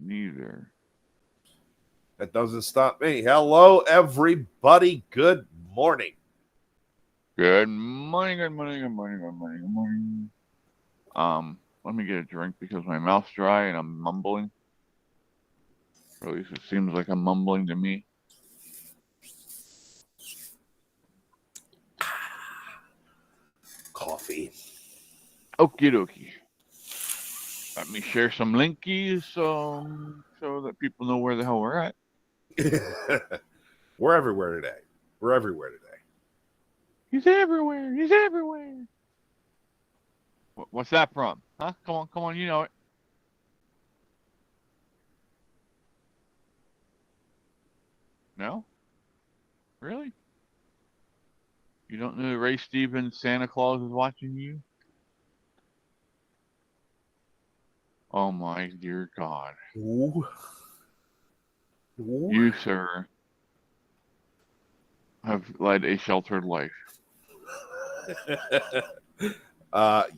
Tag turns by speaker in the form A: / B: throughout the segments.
A: neither.
B: That doesn't stop me. Hello, everybody. Good morning.
A: Good morning, good morning, good morning, good morning, good morning. Let me get a drink because my mouth's dry and I'm mumbling. Or at least it seems like I'm mumbling to me.
B: Coffee.
A: Okie dokie. Let me share some linkies so that people know where the hell we're at.
B: We're everywhere today. We're everywhere today.
A: He's everywhere. He's everywhere. What's that from? Huh? Come on, you know it. No? Really? You don't know Ray Stevens, Santa Claus is watching you? Oh my dear God.
B: Ooh. Ooh.
A: You, sir, have led a sheltered life.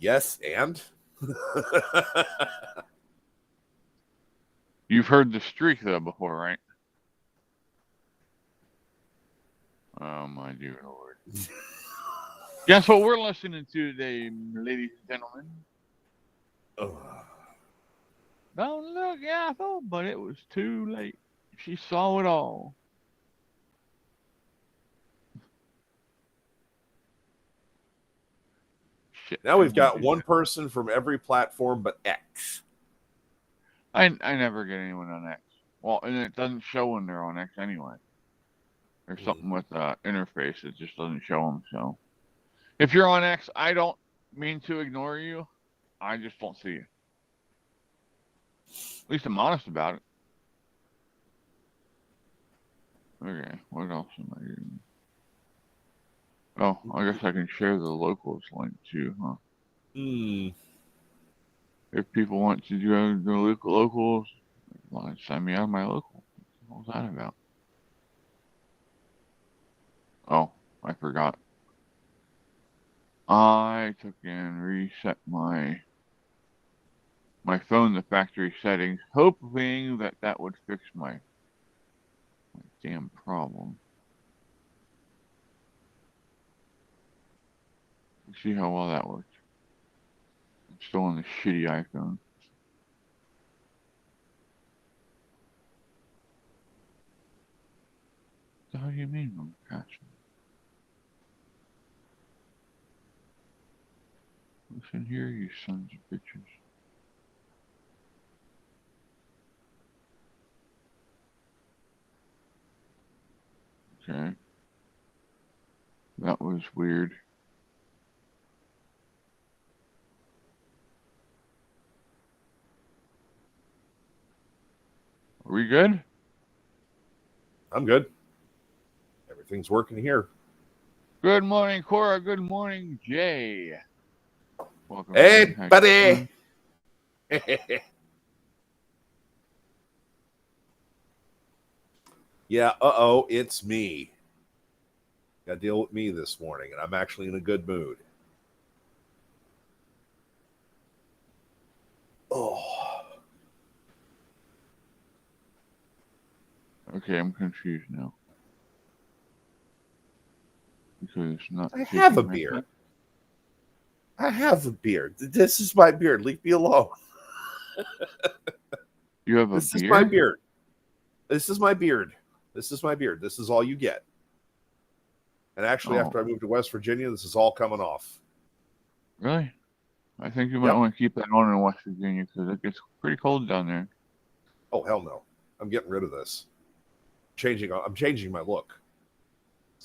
B: Yes, and?
A: You've heard the streak, though, before, right? Oh, my dear Lord. Guess what we're listening to today, ladies and gentlemen? Don't look awful, but it was too late. She saw it all. Shit.
B: Now we've got one person from every platform but X.
A: I never get anyone on X. Well, and it doesn't show when they're on X anyway. There's something with interface that just doesn't show them. So, if you're on X, I don't mean to ignore you. I just don't see you. At least I'm honest about it. Okay, what else am I doing? Oh, I guess I can share the locals link too, huh? If people want to do the locals, well, send me out of my local. What was that about? Oh, I forgot. I took and reset my phone to factory settings, hoping that would fix my damn problem. Let's see how well that worked. I'm still on the shitty iPhone. What the hell do you mean I'm patching? Listen here, you sons of bitches. Okay. That was weird. Are we good?
B: I'm good. Everything's working here.
A: Good morning, Cora. Good morning, Jay. Welcome.
B: Hey, buddy. Yeah, it's me. Got to deal with me this morning, and I'm actually in a good mood. Oh.
A: Okay, I'm confused now. Because it's not.
B: I have a beard. I have a beard. This is my beard. Leave me alone.
A: You have a beard?
B: This is my beard. This is my beard. This is my beard. This is all you get. And actually, after I moved to West Virginia, this is all coming off.
A: Really? I think you might want to keep that on in West Virginia because it gets pretty cold down there.
B: Oh, hell no. I'm getting rid of this. I'm changing my look.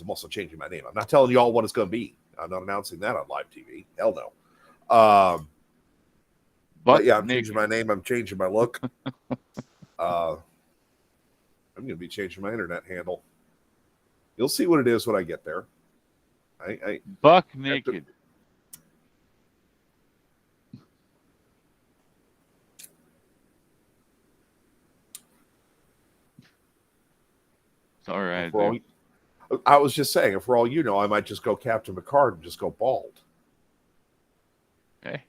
B: I'm also changing my name. I'm not telling you all what it's going to be. I'm not announcing that on live TV. Hell no. But yeah, I'm changing my name. I'm changing my look. I'm going to be changing my internet handle. You'll see what it is when I get there.
A: Buck naked. It's all right.
B: I was just saying, for all you know, I might just go Captain Picard and just go bald.
A: Hey,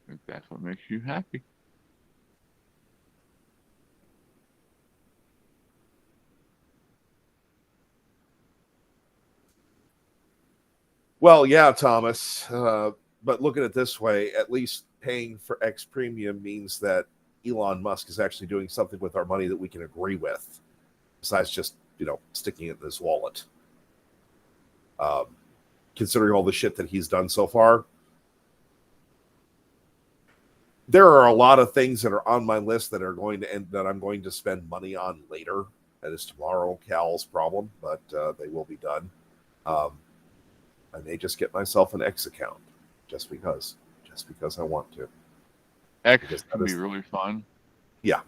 A: if that's what makes you happy.
B: Well, yeah, Thomas. But look at it this way: at least paying for X premium means that Elon Musk is actually doing something with our money that we can agree with, besides just sticking it in his wallet. Um, Considering all the shit that he's done so far, there are a lot of things that are on my list that are going to end that I'm going to spend money on later. That is tomorrow, Cal's problem, but they will be done. I may just get myself an X account just because I want to.
A: X can be really fun.
B: Yeah,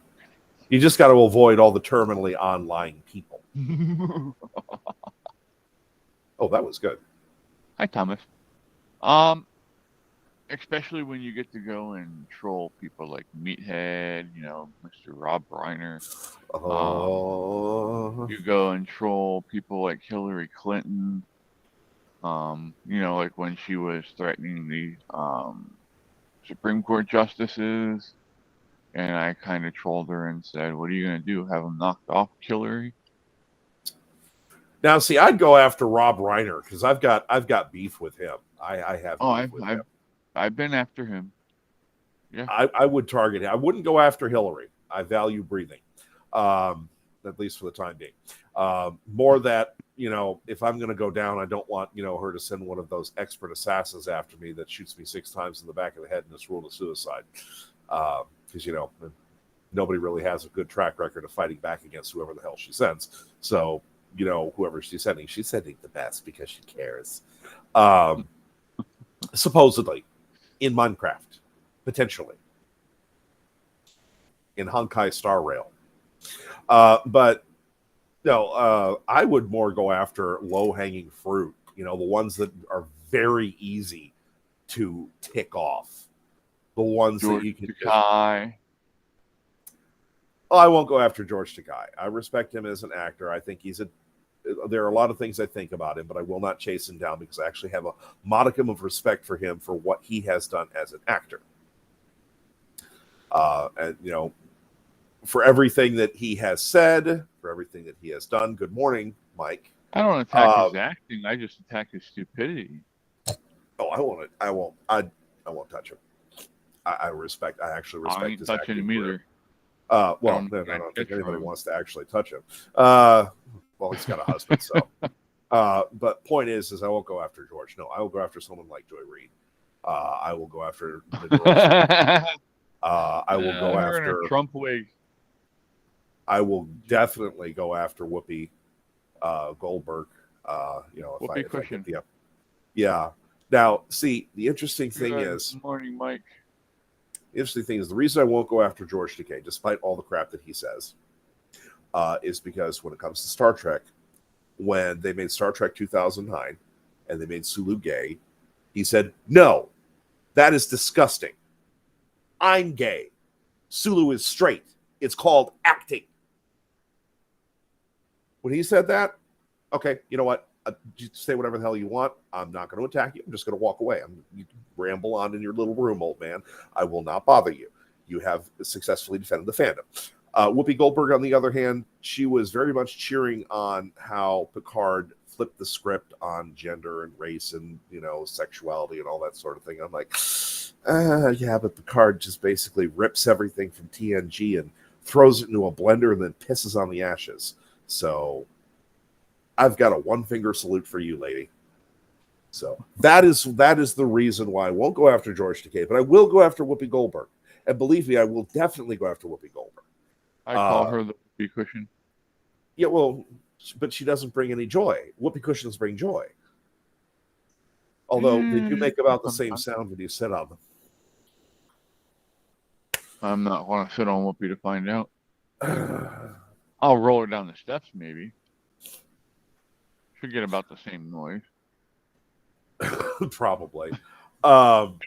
B: you just got to avoid all the terminally online people. Oh, that was good.
A: Hi, Thomas. Especially when you get to go and troll people like Meathead, Mr. Rob Reiner. You go and troll people like Hillary Clinton. Like when she was threatening the Supreme Court justices, and I kind of trolled her and said, "What are you gonna do? Have them knocked off, Hillary?"
B: Now, see, I'd go after Rob Reiner because I've got beef with him. I have beef with him.
A: I've been after him. Yeah,
B: I would target him. I wouldn't go after Hillary. I value breathing, at least for the time being. More that if I'm going to go down, I don't want her to send one of those expert assassins after me that shoots me 6 times in the back of the head and is ruled a suicide. Because nobody really has a good track record of fighting back against whoever the hell she sends. So whoever she's sending the best because she cares. Supposedly, in Minecraft, potentially in Honkai Star Rail, but no, I would more go after low-hanging fruit. The ones that are very easy to tick off. The ones
A: George
B: that you can.
A: Takai.
B: Oh, I won't go after George Takai. I respect him as an actor. I think there are a lot of things I think about him, but I will not chase him down because I actually have a modicum of respect for him for what he has done as an actor. And for everything that he has said, for everything that he has done. Good morning, Mike.
A: I don't attack his acting. I just attack his stupidity.
B: Oh, I won't touch him. I actually respect
A: I ain't
B: his
A: touching
B: acting
A: him either.
B: Well, I don't think anybody wants to actually touch him. Well, he's got a husband, so. But point is I won't go after George. No, I will go after someone like Joy Reid. I will go after the girls. I will go after
A: Trump wig.
B: I will definitely go after Whoopi Goldberg.
A: Whoopi Cushion.
B: Yeah. Now, see, the interesting thing is.
A: Good morning, Mike.
B: The interesting thing is the reason I won't go after George Takei, despite all the crap that he says, is because when it comes to Star Trek, when they made Star Trek 2009 and they made Sulu gay, he said, "No, that is disgusting. I'm gay. Sulu is straight. It's called acting." When he said that, okay, you know what? You say whatever the hell you want. I'm not going to attack you. I'm just going to walk away. You can ramble on in your little room, old man. I will not bother you. You have successfully defended the fandom. Whoopi Goldberg, on the other hand, she was very much cheering on how Picard flipped the script on gender and race and, sexuality and all that sort of thing. I'm like, yeah, but Picard just basically rips everything from TNG and throws it into a blender and then pisses on the ashes. So I've got a one-finger salute for you, lady. So that is the reason why I won't go after George Takei, but I will go after Whoopi Goldberg. And believe me, I will definitely go after Whoopi Goldberg.
A: I call her the Whoopi Cushion.
B: Yeah, well, but she doesn't bring any joy. Whoopi cushions bring joy. Although they do make about the same sound when you sit on them.
A: I'm not want to sit on Whoopi to find out. I'll roll her down the steps, maybe. Should get about the same noise.
B: Probably. No,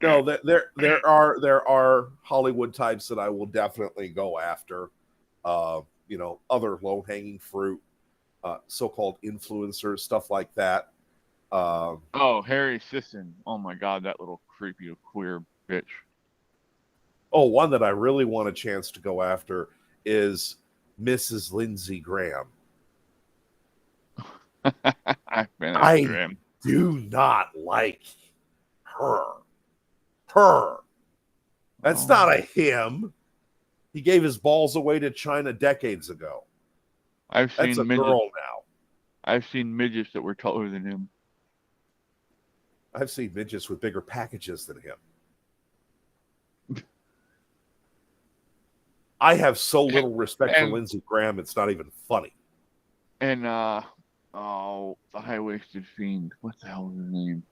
B: there are Hollywood types that I will definitely go after. Other low-hanging fruit, so-called influencers, stuff like that.
A: Harry Sisson. Oh my God, that little creepy queer bitch.
B: Oh, one that I really want a chance to go after is Mrs. Lindsey Graham.
A: I've been after
B: I
A: him.
B: do not like her. Her. That's
A: Oh,
B: not a him. He gave his balls away to China decades ago.
A: I've
B: That's a
A: seen midgets.
B: girl now.
A: I've seen midgets that were taller than him.
B: I've seen midgets with bigger packages than him. I have so little respect for
A: And
B: Lindsey Graham, it's not even funny.
A: and oh, the high-waisted fiend. What the hell is his name?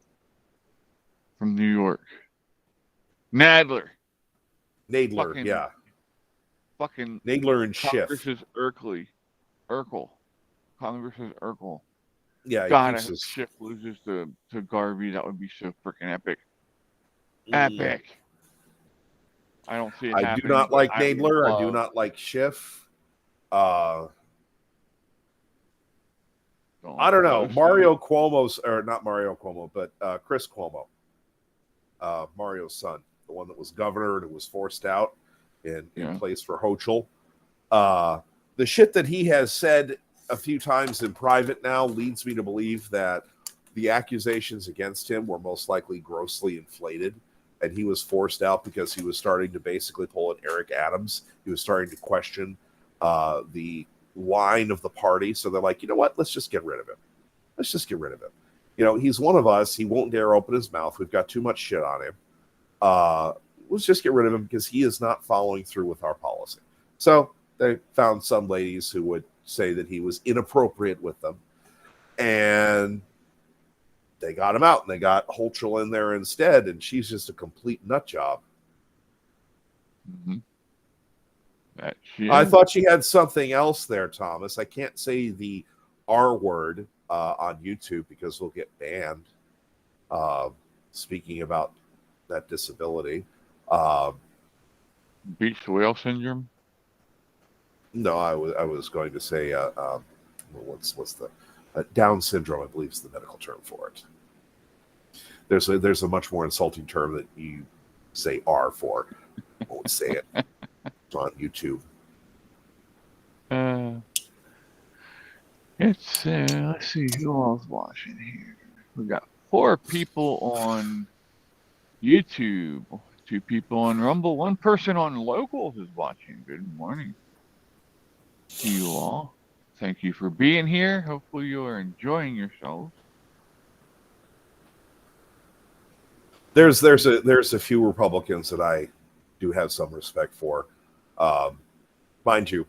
A: From New York. Nadler.
B: Nadler,
A: Fucking
B: yeah.
A: fucking
B: Nadler and Schiff.
A: Congress's Urkel. Congress's Urkel.
B: Yeah, he
A: God,
B: keeps
A: if
B: his.
A: Schiff loses to Garvey, that would be so freaking epic.
B: Mm,
A: Epic. I don't see it
B: I do
A: happening,
B: not
A: but
B: like
A: I would
B: Nadler. I do
A: love.
B: not like Schiff. Uh,
A: Don't
B: I
A: like
B: don't know.
A: Pelosi.
B: Mario Cuomo's, or not Mario Cuomo, but Chris Cuomo, Mario's son, the one that was governor and was forced out in
A: Yeah.
B: place for Hochul. The shit that he has said a few times in private now leads me to believe that the accusations against him were most likely grossly inflated, and he was forced out because he was starting to basically pull an Eric Adams. He was starting to question the line of the party. So they're like, you know what? Let's just get rid of him. Let's just get rid of him. You know, he's one of us. He won't dare open his mouth. We've got too much shit on him. Let's just get rid of him because he is not following through with our policy. So they found some ladies who would say that he was inappropriate with them. And they got him out and they got Hochul in there instead. And she's just a complete nut job.
A: Mm-hmm. That she
B: I
A: is.
B: thought she had something else there, Thomas. I can't say the R word on YouTube because we'll get banned. Speaking about that disability.
A: Beach whale syndrome.
B: No, I was going to say what's the Down syndrome? I believe is the medical term for it. There's a much more insulting term that you say R for. I won't say it. It's on YouTube.
A: Uh, it's let's see who all's watching here. We got 4 people on YouTube, 2 people on Rumble, 1 person on Locals is watching. Good morning to you all. Thank you for being here. Hopefully you are enjoying yourselves.
B: There's a few Republicans that I do have some respect for. Mind you,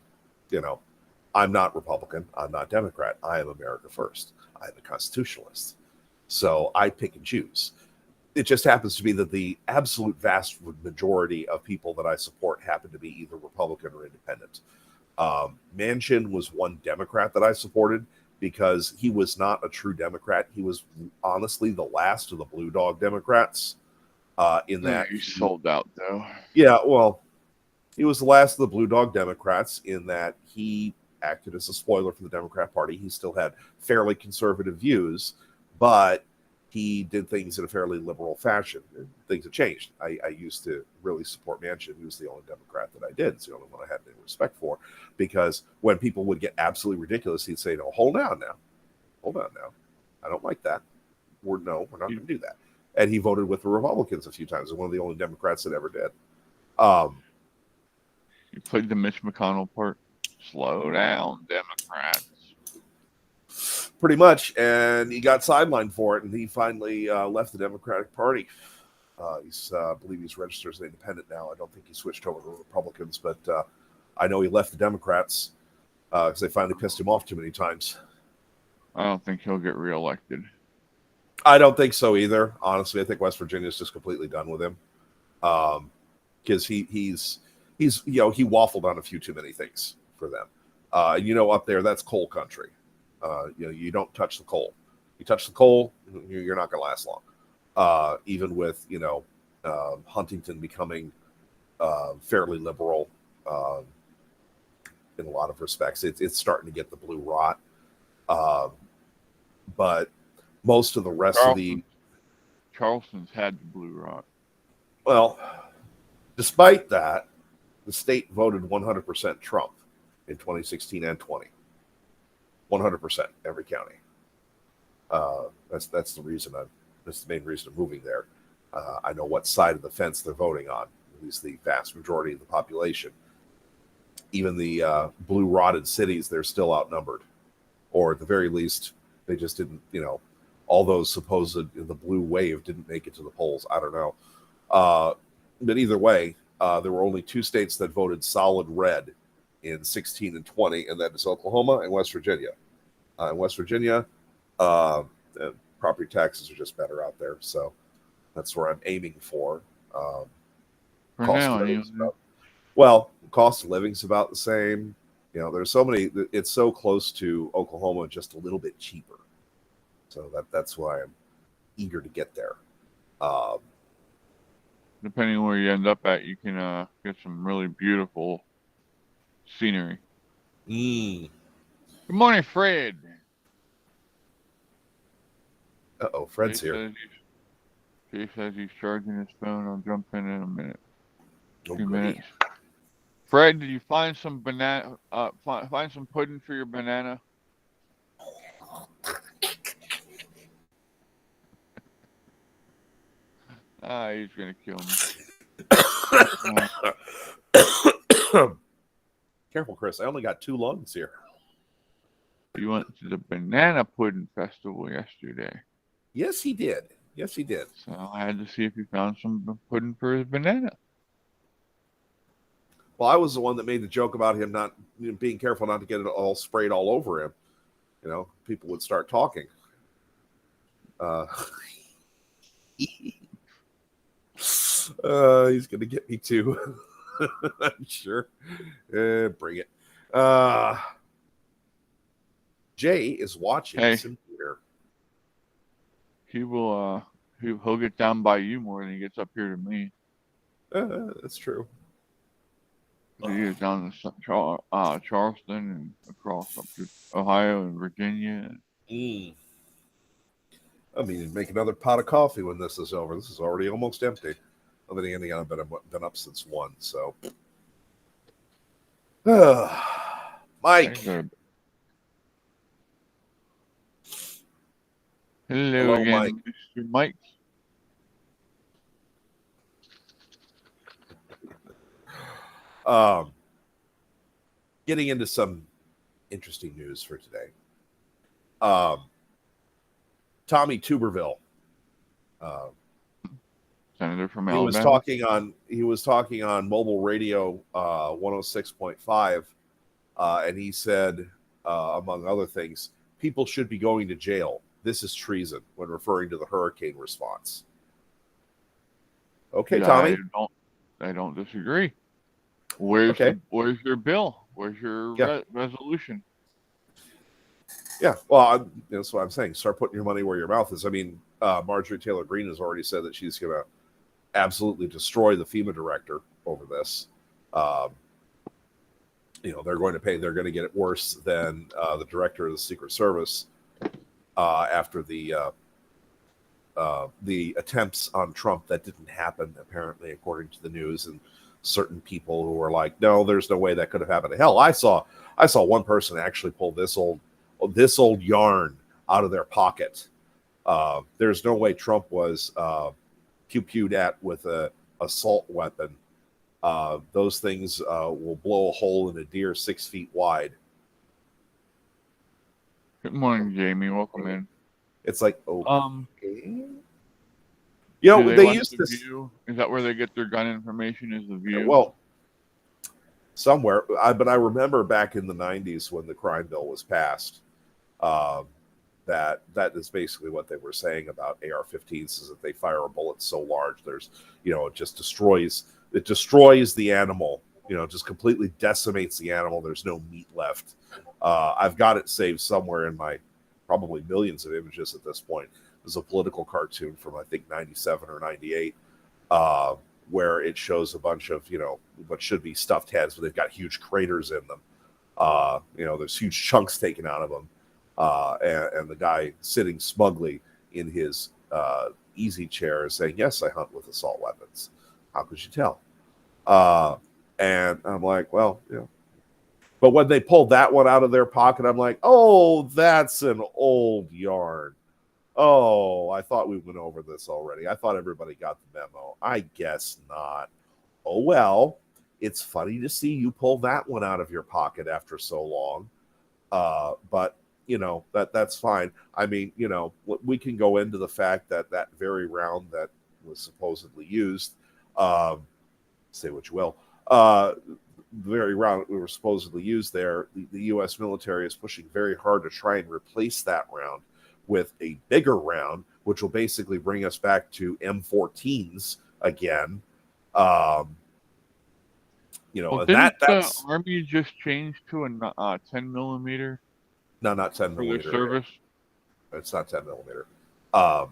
B: I'm not Republican. I'm not Democrat. I am America first. I am a constitutionalist. So I pick and choose. It just happens to be that the absolute vast majority of people that I support happen to be either Republican or independent. Manchin was one Democrat that I supported because he was not a true Democrat. He was honestly the last of the Blue Dog Democrats. In that
A: He sold out though.
B: yeah, well, he was the last of the Blue Dog Democrats in that he acted as a spoiler for the Democrat Party. He still had fairly conservative views, but he did things in a fairly liberal fashion. Things have changed. I used to really support Manchin. He was the only Democrat that I did. It's the only one I had any respect for, because when people would get absolutely ridiculous, he'd say, no, hold on now. I don't like that. We're not going to do that. And he voted with the Republicans a few times, and one of the only Democrats that ever did.
A: He played the Mitch McConnell part. Slow down, Democrats.
B: Pretty much, and he got sidelined for it, and he finally left the Democratic Party. I believe he's registered as an independent now. I don't think he switched over to Republicans, but I know he left the Democrats because they finally pissed him off too many times.
A: I don't think he'll get reelected.
B: I don't think so either. Honestly, I think West Virginia's just completely done with him because he's he waffled on a few too many things for them. Up there, that's coal country. You don't touch the coal. You touch the coal, you're not going to last long. Even with Huntington becoming fairly liberal in a lot of respects, it's starting to get the blue rot. But most of the rest of the
A: Charleston's had the blue rot.
B: Well, despite that, the state voted 100% Trump in 2016 and 20. 100%, every county. That's the reason that's the main reason of moving there. I know what side of the fence they're voting on. At least the vast majority of the population. Even the blue rotted cities, they're still outnumbered, or at the very least, they just didn't. All those supposed the blue wave didn't make it to the polls. I don't know, but either way, there were only 2 states that voted solid red in 16 and 20, and that is Oklahoma and West Virginia. In West Virginia, property taxes are just better out there, so that's where I'm aiming for.
A: For
B: cost
A: now,
B: of living's
A: anyway.
B: cost of living's about the same. There's so many. It's so close to Oklahoma, just a little bit cheaper. So that's why I'm eager to get there.
A: Depending on where you end up at, you can get some really beautiful scenery. Good morning, Fred.
B: Fred's here.
A: Jay says he's charging his phone. I'll jump in a minute.
B: Oh,
A: 2
B: goody.
A: minutes. Fred, did you find some banana? Find some pudding for your banana? He's gonna kill me.
B: Careful, Chris. I only got 2 lungs here.
A: You went to the banana pudding festival yesterday.
B: Yes, he did.
A: So I had to see if he found some pudding for his banana.
B: Well, I was the one that made the joke about him not being careful not to get it all sprayed all over him. People would start talking. He's going to get me too. I'm sure. Bring it. Jay is watching us in here.
A: He will. He'll get down by you more than he gets up here to me.
B: That's true.
A: He is down to Charleston and across up to Ohio and Virginia.
B: I mean, make another pot of coffee when this is over. This is already almost empty. Other than anything, I've been up since 1. So, Mike.
A: Hello again,
B: Mike.
A: Mr. Mike.
B: Getting into some interesting news for today. Tommy Tuberville,
A: Senator from
B: Alabama. He was talking on mobile radio 106.5, and he said, among other things, people should be going to jail. This is treason, when referring to the hurricane response. Okay, Tommy.
A: I don't disagree. Where's your bill? Where's your resolution?
B: Yeah, well, that's what I'm saying. Start putting your money where your mouth is. I mean, Marjorie Taylor Greene has already said that she's going to absolutely destroy the FEMA director over this. They're going to pay. They're going to get it worse than the director of the Secret Service after the attempts on Trump that didn't happen, apparently, according to the news, and certain people who were like, no, there's no way that could have happened. Hell, I saw one person actually pull this old yarn out of their pocket. There's no way Trump was pew-pewed at with an assault weapon. Those things will blow a hole in a deer 6 feet wide.
A: Good morning, Jamie. Welcome in.
B: It's like, okay.
A: They
B: used to.
A: View? Is that where they get their gun information? Is the View?
B: Well, somewhere. But I remember back in the 90s when the crime bill was passed, that is basically what they were saying about AR-15s, is that they fire a bullet so large, there's, it just destroys the animal, just completely decimates the animal. There's no meat left. I've got it saved somewhere in my probably millions of images at this point. There's a political cartoon from, I think, 97 or 98, where it shows a bunch of, what should be stuffed heads, but they've got huge craters in them. There's huge chunks taken out of them. And the guy sitting smugly in his easy chair saying, yes, I hunt with assault weapons. How could you tell? And I'm like, well, But when they pulled that one out of their pocket, I'm like, oh, that's an old yarn. Oh, I thought we went over this already. I thought everybody got the memo. I guess not. Oh well, it's funny to see you pull that one out of your pocket after so long. But that's fine. I mean, we can go into the fact that that very round that was supposedly used, um, say what you will, the very round we were supposedly used there, the U.S. military is pushing very hard to try and replace that round with a bigger round, which will basically bring us back to M14s again. Um,
A: Well,
B: and
A: didn't the
B: that's
A: Army just change to a 10 millimeter
B: no, not 10
A: for their
B: millimeter.
A: service?
B: It's not 10 millimeter. I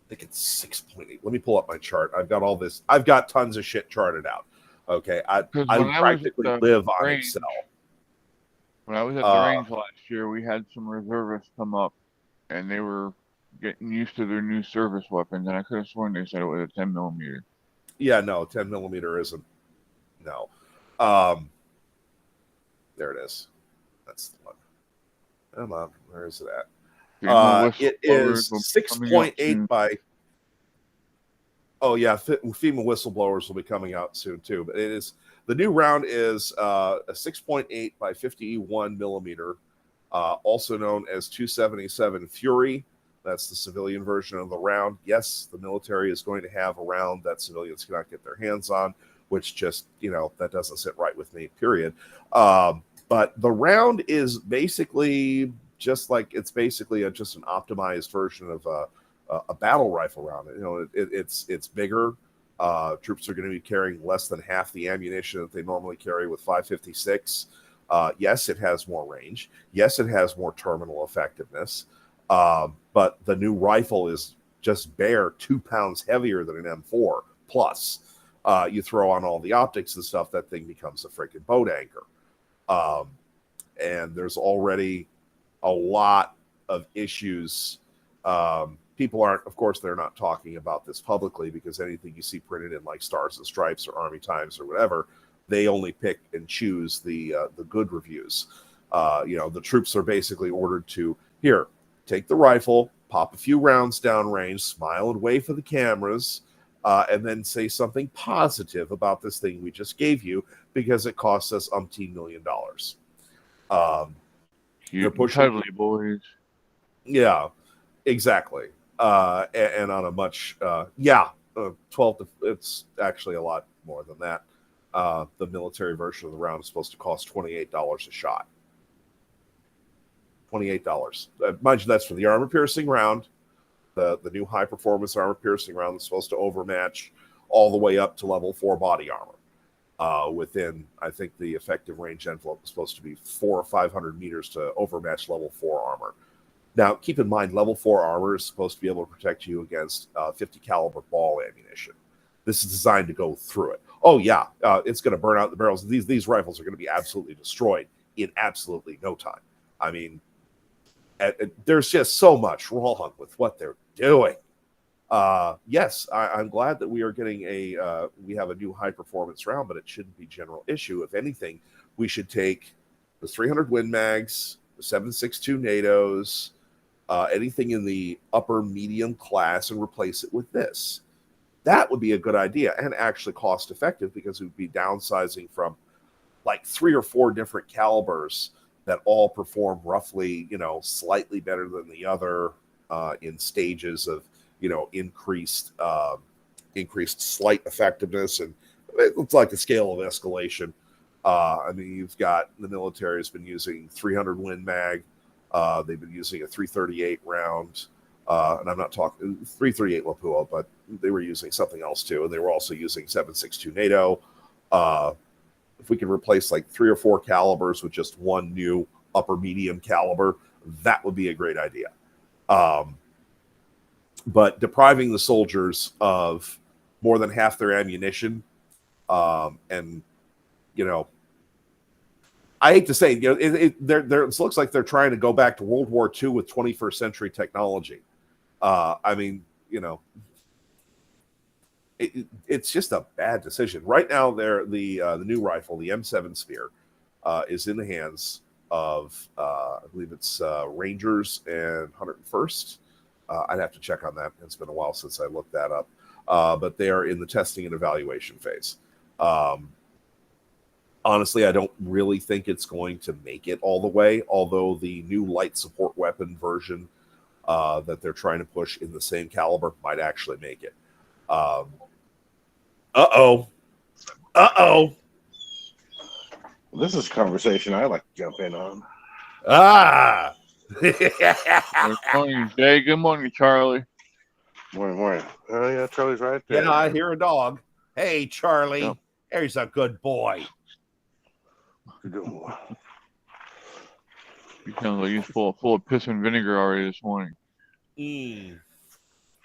B: think it's 6.8. Let me pull up my chart. I've got all this. I've got tons of shit charted out. Okay,
A: Because
B: I
A: when I was at
B: practically
A: the
B: live on
A: range,
B: Excel.
A: when I was at the
B: Uh,
A: range last year, we had some reservists come up, and they were getting used to their new service weapons, and I could have sworn they said it was a 10 millimeter.
B: yeah, no, 10 millimeter isn't. No. Um, there it is. That's the one. Come on, where is it at?
A: FEMA
B: It
A: whistleblowers
B: is
A: will be coming out
B: 6.8
A: soon.
B: by. Oh yeah, FEMA whistleblowers will be coming out soon too. But it is the new round is a 6.8 by 51 millimeter, also known as 277 Fury. That's the civilian version of the round. Yes, the military is going to have a round that civilians cannot get their hands on, which just that doesn't sit right with me. Period. But the round is basically just like it's basically just an optimized version of a battle rifle round. It's bigger. Troops are going to be carrying less than half the ammunition that they normally carry with 5.56. Yes, it has more range. Yes, it has more terminal effectiveness. But the new rifle is just bare 2 pounds heavier than an M4. Plus, you throw on all the optics and stuff, that thing becomes a freaking boat anchor. And there's already a lot of issues. People aren't, of course, they're not talking about this publicly because anything you see printed in like Stars and Stripes or Army Times or whatever, they only pick and choose the good reviews. The troops are basically ordered to here, take the rifle, pop a few rounds downrange, smile and wave for the cameras, and then say something positive about this thing we just gave you because it costs us umpteen $1 million. They're
A: Cute and
B: pushing,
A: cuddly boys.
B: yeah, exactly. And on a much, 12 to, it's actually a lot more than that. The military version of the round is supposed to cost $28 a shot. $28. Mind you, that's for the armor piercing round, the new high performance armor piercing round that's supposed to overmatch all the way up to level 4 body armor. Within, I think the effective range envelope is supposed to be 400 or 500 meters to overmatch level 4 armor. Now, keep in mind, level 4 armor is supposed to be able to protect you against 50 caliber ball ammunition. This is designed to go through it. Oh yeah, it's going to burn out the barrels. These rifles are going to be absolutely destroyed in absolutely no time. I mean, there's just so much wrong with what they're doing. Yes, I'm glad that we are getting we have a new high performance round, but it shouldn't be general issue. If anything, we should take the 300 Win Mags, the 7.62 NATOs, anything in the upper medium class, and replace it with this. That would be a good idea and actually cost effective because it would be downsizing from like 3 or 4 different calibers that all perform roughly, slightly better than the other in stages of, increased slight effectiveness, and it's like a scale of escalation. I mean, you've got the military has been using 300 Win Mag. They've been using a 338 round, and I'm not talking 338 Lapua, but they were using something else too, and they were also using 7.62 NATO. If we could replace like 3 or 4 calibers with just one new upper medium caliber, that would be a great idea. But depriving the soldiers of more than half their ammunition, and I hate to say, it looks like they're trying to go back to World War II with 21st century technology. I mean, it's just a bad decision. Right now, the new rifle, the M7 Spear, is in the hands of, I believe it's Rangers and 101st. I'd have to check on that. It's been a while since I looked that up. But they are in the testing and evaluation phase. Honestly, I don't really think it's going to make it all the way, although the new light support weapon version that they're trying to push in the same caliber might actually make it. Uh-oh.
C: This is a conversation I like to jump in on.
B: Ah!
A: Good morning, Jay. Good morning, Charlie.
C: Morning. Oh, yeah, Charlie's right there.
B: Yeah, I hear a dog. Hey, Charlie.
A: Yep.
B: There's a good boy.
C: Good boy.
A: He sounds like he's full of piss and vinegar already this morning.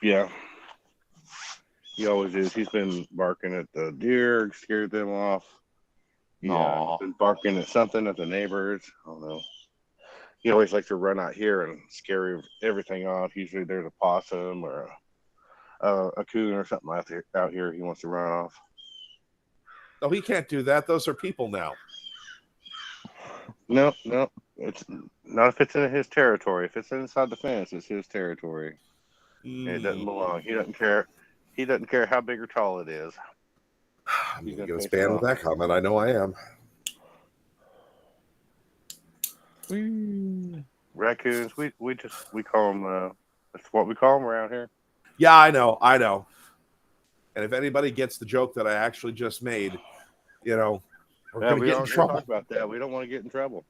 C: Yeah. He always is. He's been barking at the deer, scared them off. He's been barking at something at the neighbors. I don't know. He always likes to run out here and scare everything off. Usually there's a possum or a coon or something out here he wants to run off.
B: No, he can't do that. Those are people now.
C: No. It's not if it's in his territory. If it's inside the fence, it's his territory. And it doesn't belong. He doesn't care. He doesn't care how big or tall it is.
B: I'm going to get a span with that comment. I know I am.
C: Raccoons, we call them. That's what we call them around here.
B: Yeah, I know. And if anybody gets the joke that I actually just made, we're going to get in trouble.
C: Talk about that. We don't want to get in trouble.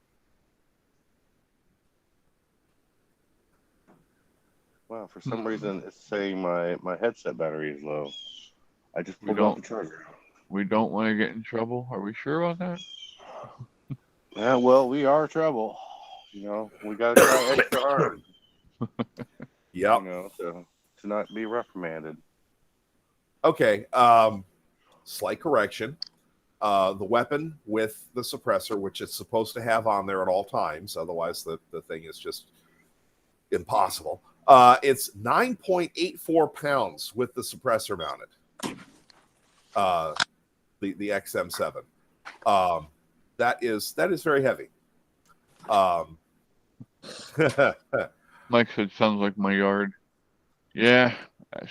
C: Wow, for some reason it's saying my headset battery is low. I just pulled off the charger.
A: We don't want to get in trouble. Are we sure about that?
C: Yeah, well, we are trouble. We got to try extra hard.
B: Yep.
C: To not be reprimanded.
B: Okay. Slight correction. The weapon with the suppressor, which it's supposed to have on there at all times, otherwise the thing is just impossible. It's 9.84 pounds with the suppressor mounted. The XM7. That is very heavy.
A: Mike said, "Sounds like my yard." Yeah,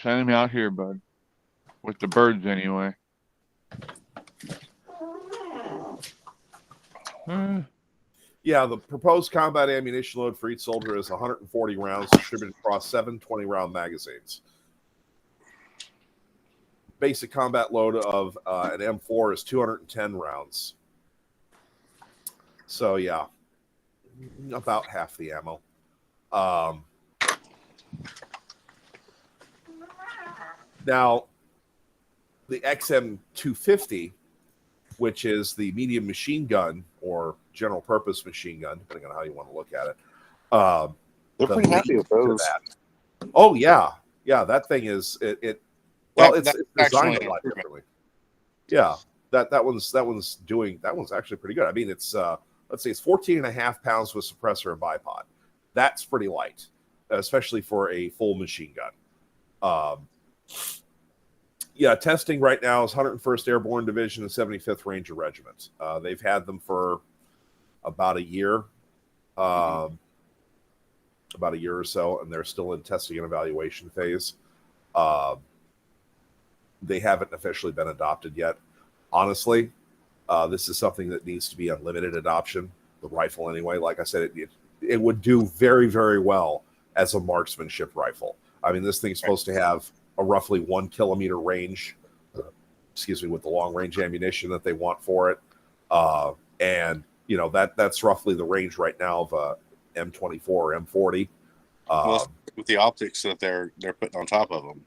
A: send him out here, bud. With the birds, anyway.
B: Yeah, the proposed combat ammunition load for each soldier is 140 rounds distributed across 7 20-round magazines. Basic combat load of an M4 is 210 rounds. So, yeah, about half the ammo. Now, the XM250, which is the medium machine gun or general purpose machine gun, depending on how you want to look at it.
C: They're pretty happy with those.
B: Oh, yeah. Yeah, that thing is it's designed a lot differently. Yeah, that one's actually pretty good. I mean, it's let's say it's 14.5 pounds with suppressor and bipod. That's pretty light, especially for a full machine gun. Yeah, testing right now is 101st Airborne Division and 75th Ranger Regiment. They've had them for about a year or so, and they're still in testing and evaluation phase. They haven't officially been adopted yet. Honestly, this is something that needs to be unlimited adoption. The rifle, anyway. Like I said, it would do very, very well as a marksmanship rifle. I mean, this thing's supposed to have a roughly 1 kilometer range, with the long range ammunition that they want for it. And that's roughly the range right now of a M24 or M40.
D: With the optics that they're putting on top of them.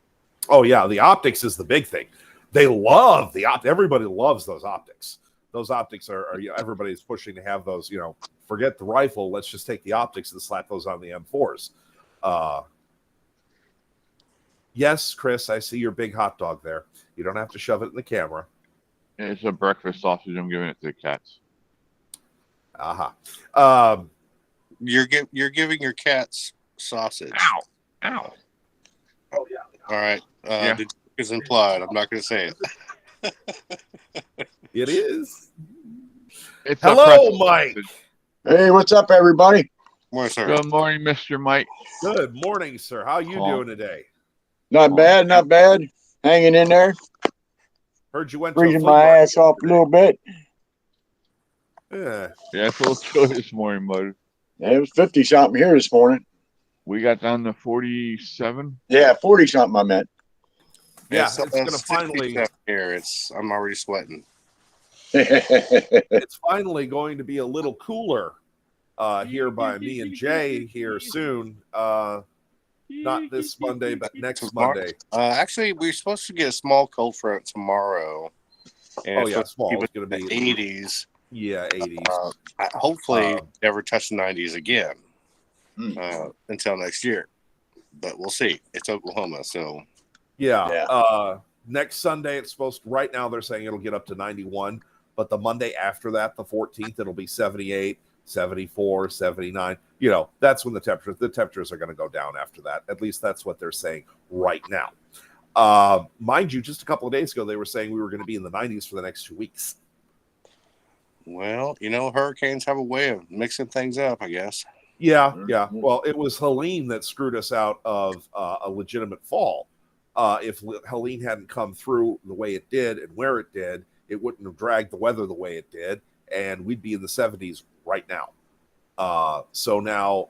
B: Oh yeah, the optics is the big thing. They love the everybody loves those optics. Those optics are everybody's pushing to have those. Forget the rifle. Let's just take the optics and slap those on the M4s. Yes, Chris, I see your big hot dog there. You don't have to shove it in the camera.
A: It's a breakfast sausage. I'm giving it to the cats.
B: Aha.
D: You're giving your cats sausage.
A: Ow.
B: Oh yeah.
D: All right. The joke is implied. I'm not going to say it.
B: It is.
A: It's
B: Hello, Mike.
E: Hey, what's up, everybody?
D: Morning, sir.
A: Good morning, Mr. Mike.
B: Good morning, sir. How you doing today?
E: Not bad, not bad. Hanging in there,
B: Heard you went to a
E: freezing
B: flea
E: my
B: market
E: ass off a
B: today.
E: little bit.
B: Yeah.
A: Yeah, it's a little chilly this morning, bud.
E: It was 50 something here this morning.
A: We got down to 47.
E: Yeah, 40 something I meant.
B: Yeah,
D: It's
B: it's gonna
D: 50
B: finally
D: here. I'm already sweating.
B: it's finally going to be a little cooler here by me and Jay here soon. Not this Monday, but next Monday.
D: Actually, we're supposed to get a small cold front tomorrow. And
B: Oh
D: it's
B: yeah,
D: supposed to
B: small.
D: keep
B: It's
D: it
B: going to
D: in
B: be
D: the 80s.
B: Yeah, 80s.
D: Hopefully, never touch the 90s again until next year. But we'll see. It's Oklahoma, so
B: yeah. Next Sunday, it's supposed to, right now they're saying it'll get up to 91, but the Monday after that, the 14th, it'll be 78, 74, 79. You know, that's when the temperatures are going to go down after that. At least that's what they're saying right now. Mind you, just a couple of days ago, they were saying we were going to be in the 90s for the next 2 weeks.
D: well, hurricanes have a way of mixing things up, I guess.
B: Yeah. Well, it was Helene that screwed us out of a legitimate fall. If Helene hadn't come through the way it did and where it did, it wouldn't have dragged the weather the way it did, and we'd be in the 70s right now. So now,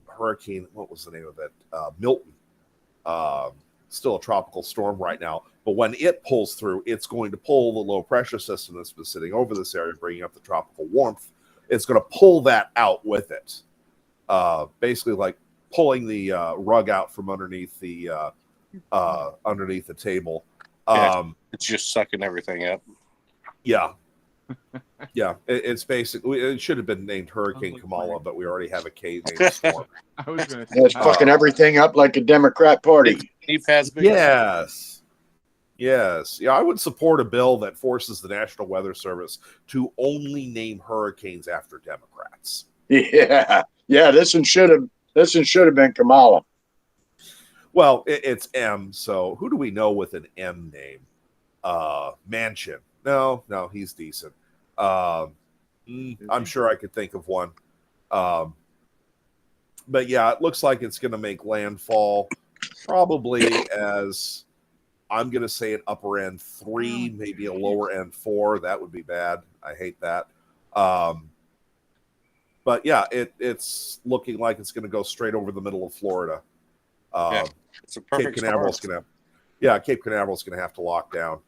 B: Hurricane, what was the name of it? Milton. Still a tropical storm right now, but when it pulls through, it's going to pull the low pressure system that's been sitting over this area, bringing up the tropical warmth. It's going to pull that out with it, basically like pulling the rug out from underneath the table.
D: It's just sucking everything up.
B: Yeah. It's basically, it should have been named Hurricane Kamala, but we already have a K named Storm.
A: I was going to
E: It's fucking everything up like a Democrat Party.
B: Yes. Yeah, I would support a bill that forces the National Weather Service to only name hurricanes after Democrats.
E: Yeah. This one should have been Kamala.
B: Well, it's M, so who do we know with an M name? Manchin. No, he's decent. I'm sure I could think of one. But yeah, it looks like it's going to make landfall probably as, I'm going to say, an upper end 3, maybe a lower end 4. That would be bad. I hate that. But yeah, it's looking like it's going to go straight over the middle of Florida.
D: It's a perfect
B: Cape Canaveral's going to have to lock down.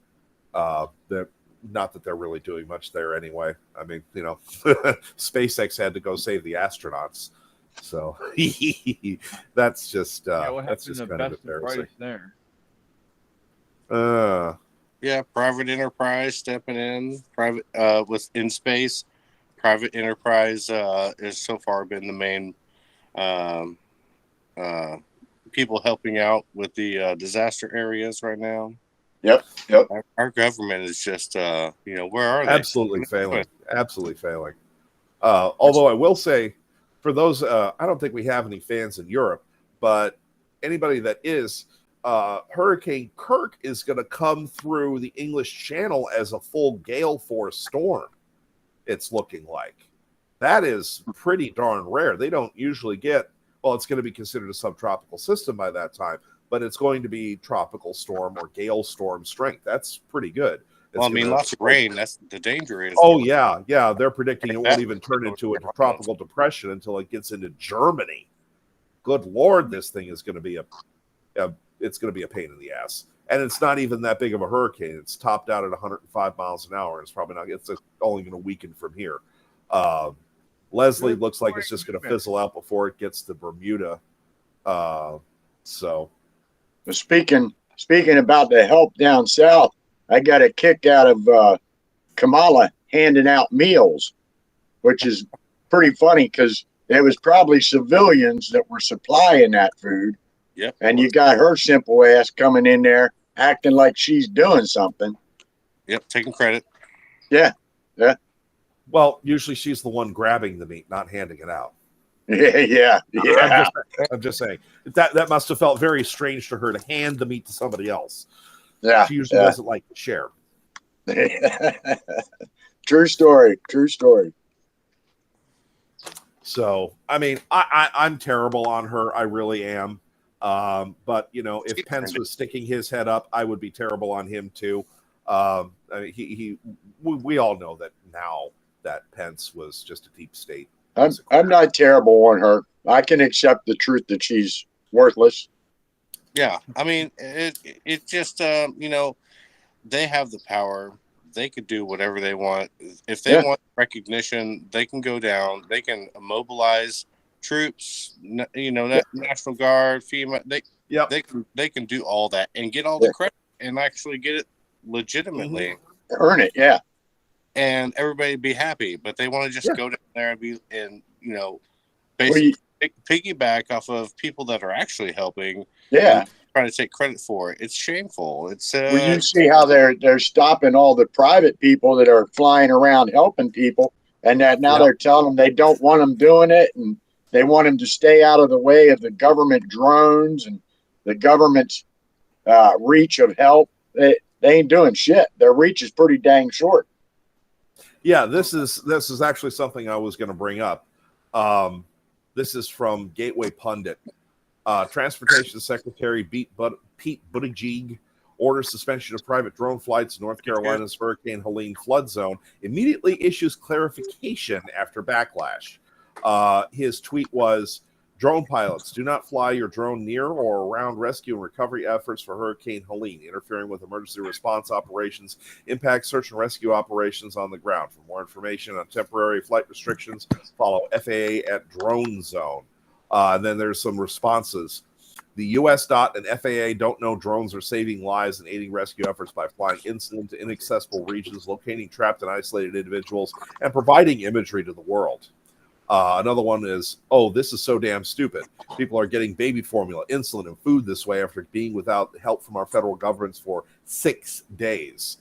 B: Not that they're really doing much there anyway. I mean, SpaceX had to go save the astronauts, so that's just that's just kind of embarrassing.
A: There.
D: Private enterprise stepping in. Private in space. Private enterprise has so far been the main people helping out with the disaster areas right now.
E: Yep.
D: Our government is just, where are they?
B: Absolutely failing. Although I will say, for those, I don't think we have any fans in Europe, but anybody that is, Hurricane Kirk is going to come through the English Channel as a full gale force storm. It's looking like that is pretty darn rare. They don't usually get. Well, it's going to be considered a subtropical system by that time, but it's going to be tropical storm or gale storm strength. That's pretty good.
D: Lots of rain. That's the danger is.
B: Oh, yeah. They're predicting it won't even turn into a tropical depression until it gets into Germany. Good Lord, this thing is going to be it's going to be a pain in the ass. And it's not even that big of a hurricane. It's topped out at 105 miles an hour. It's probably not. It's only going to weaken from here. Leslie looks like it's just going to fizzle out before it gets to Bermuda. So,
E: speaking about the help down south, I got a kick out of Kamala handing out meals, which is pretty funny because it was probably civilians that were supplying that food.
D: Yep.
E: And you got her simple ass coming in there acting like she's doing something.
D: Yep, taking credit.
E: Yeah.
B: Well, usually she's the one grabbing the meat, not handing it out.
E: Yeah.
B: I'm just saying that must have felt very strange to her to hand the meat to somebody else.
E: Yeah.
B: She usually doesn't like to share.
E: True story.
B: So, I mean, I'm terrible on her. I really am. But, you know, if Pence was sticking his head up, I would be terrible on him, too. I mean, we all know that now that Pence was just a deep state.
E: I'm not terrible on her. I can accept the truth that she's worthless.
D: Yeah, I mean, it just you know, they have the power. They could do whatever they want. If they want recognition, they can go down. They can mobilize troops. You know, National Guard, FEMA. They can do all that and get all the credit and actually get it legitimately.
E: Earn it, yeah.
D: And everybody be happy, but they want to just go down there and you know, basically piggyback off of people that are actually helping.
E: Yeah,
D: trying to take credit for it. It's shameful. It's
E: well, you see how they're stopping all the private people that are flying around helping people, and that now they're telling them they don't want them doing it, and they want them to stay out of the way of the government drones and the government's reach of help. They ain't doing shit. Their reach is pretty dang short.
B: Yeah, this is actually something I was going to bring up. This is from Gateway Pundit. Transportation Secretary Pete Buttigieg orders suspension of private drone flights in North Carolina's Hurricane Helene flood zone. Immediately issues clarification after backlash. His tweet was, drone pilots, do not fly your drone near or around rescue and recovery efforts for Hurricane Helene. Interfering with emergency response operations impacts search and rescue operations on the ground. For more information on temporary flight restrictions, follow FAA at Drone Zone. And then there's some responses. The U.S. DOT and FAA don't know drones are saving lives and aiding rescue efforts by flying into inaccessible regions, locating trapped and isolated individuals, and providing imagery to the world. Another one is, this is so damn stupid. People are getting baby formula, insulin, and food this way after being without help from our federal governments for 6 days.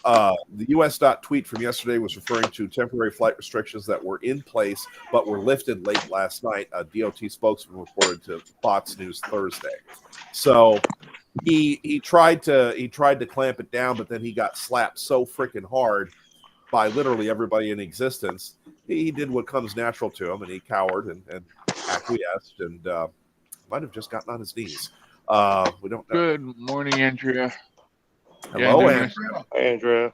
B: The U.S. DOT tweet from yesterday was referring to temporary flight restrictions that were in place but were lifted late last night. A DOT spokesman reported to Fox News Thursday. So he tried to clamp it down, but then he got slapped so freaking hard by literally everybody in existence. He did what comes natural to him, and he cowered and acquiesced, and might have just gotten on his knees. We don't know.
A: Good morning, Andrea.
B: Hello,
C: Andrea.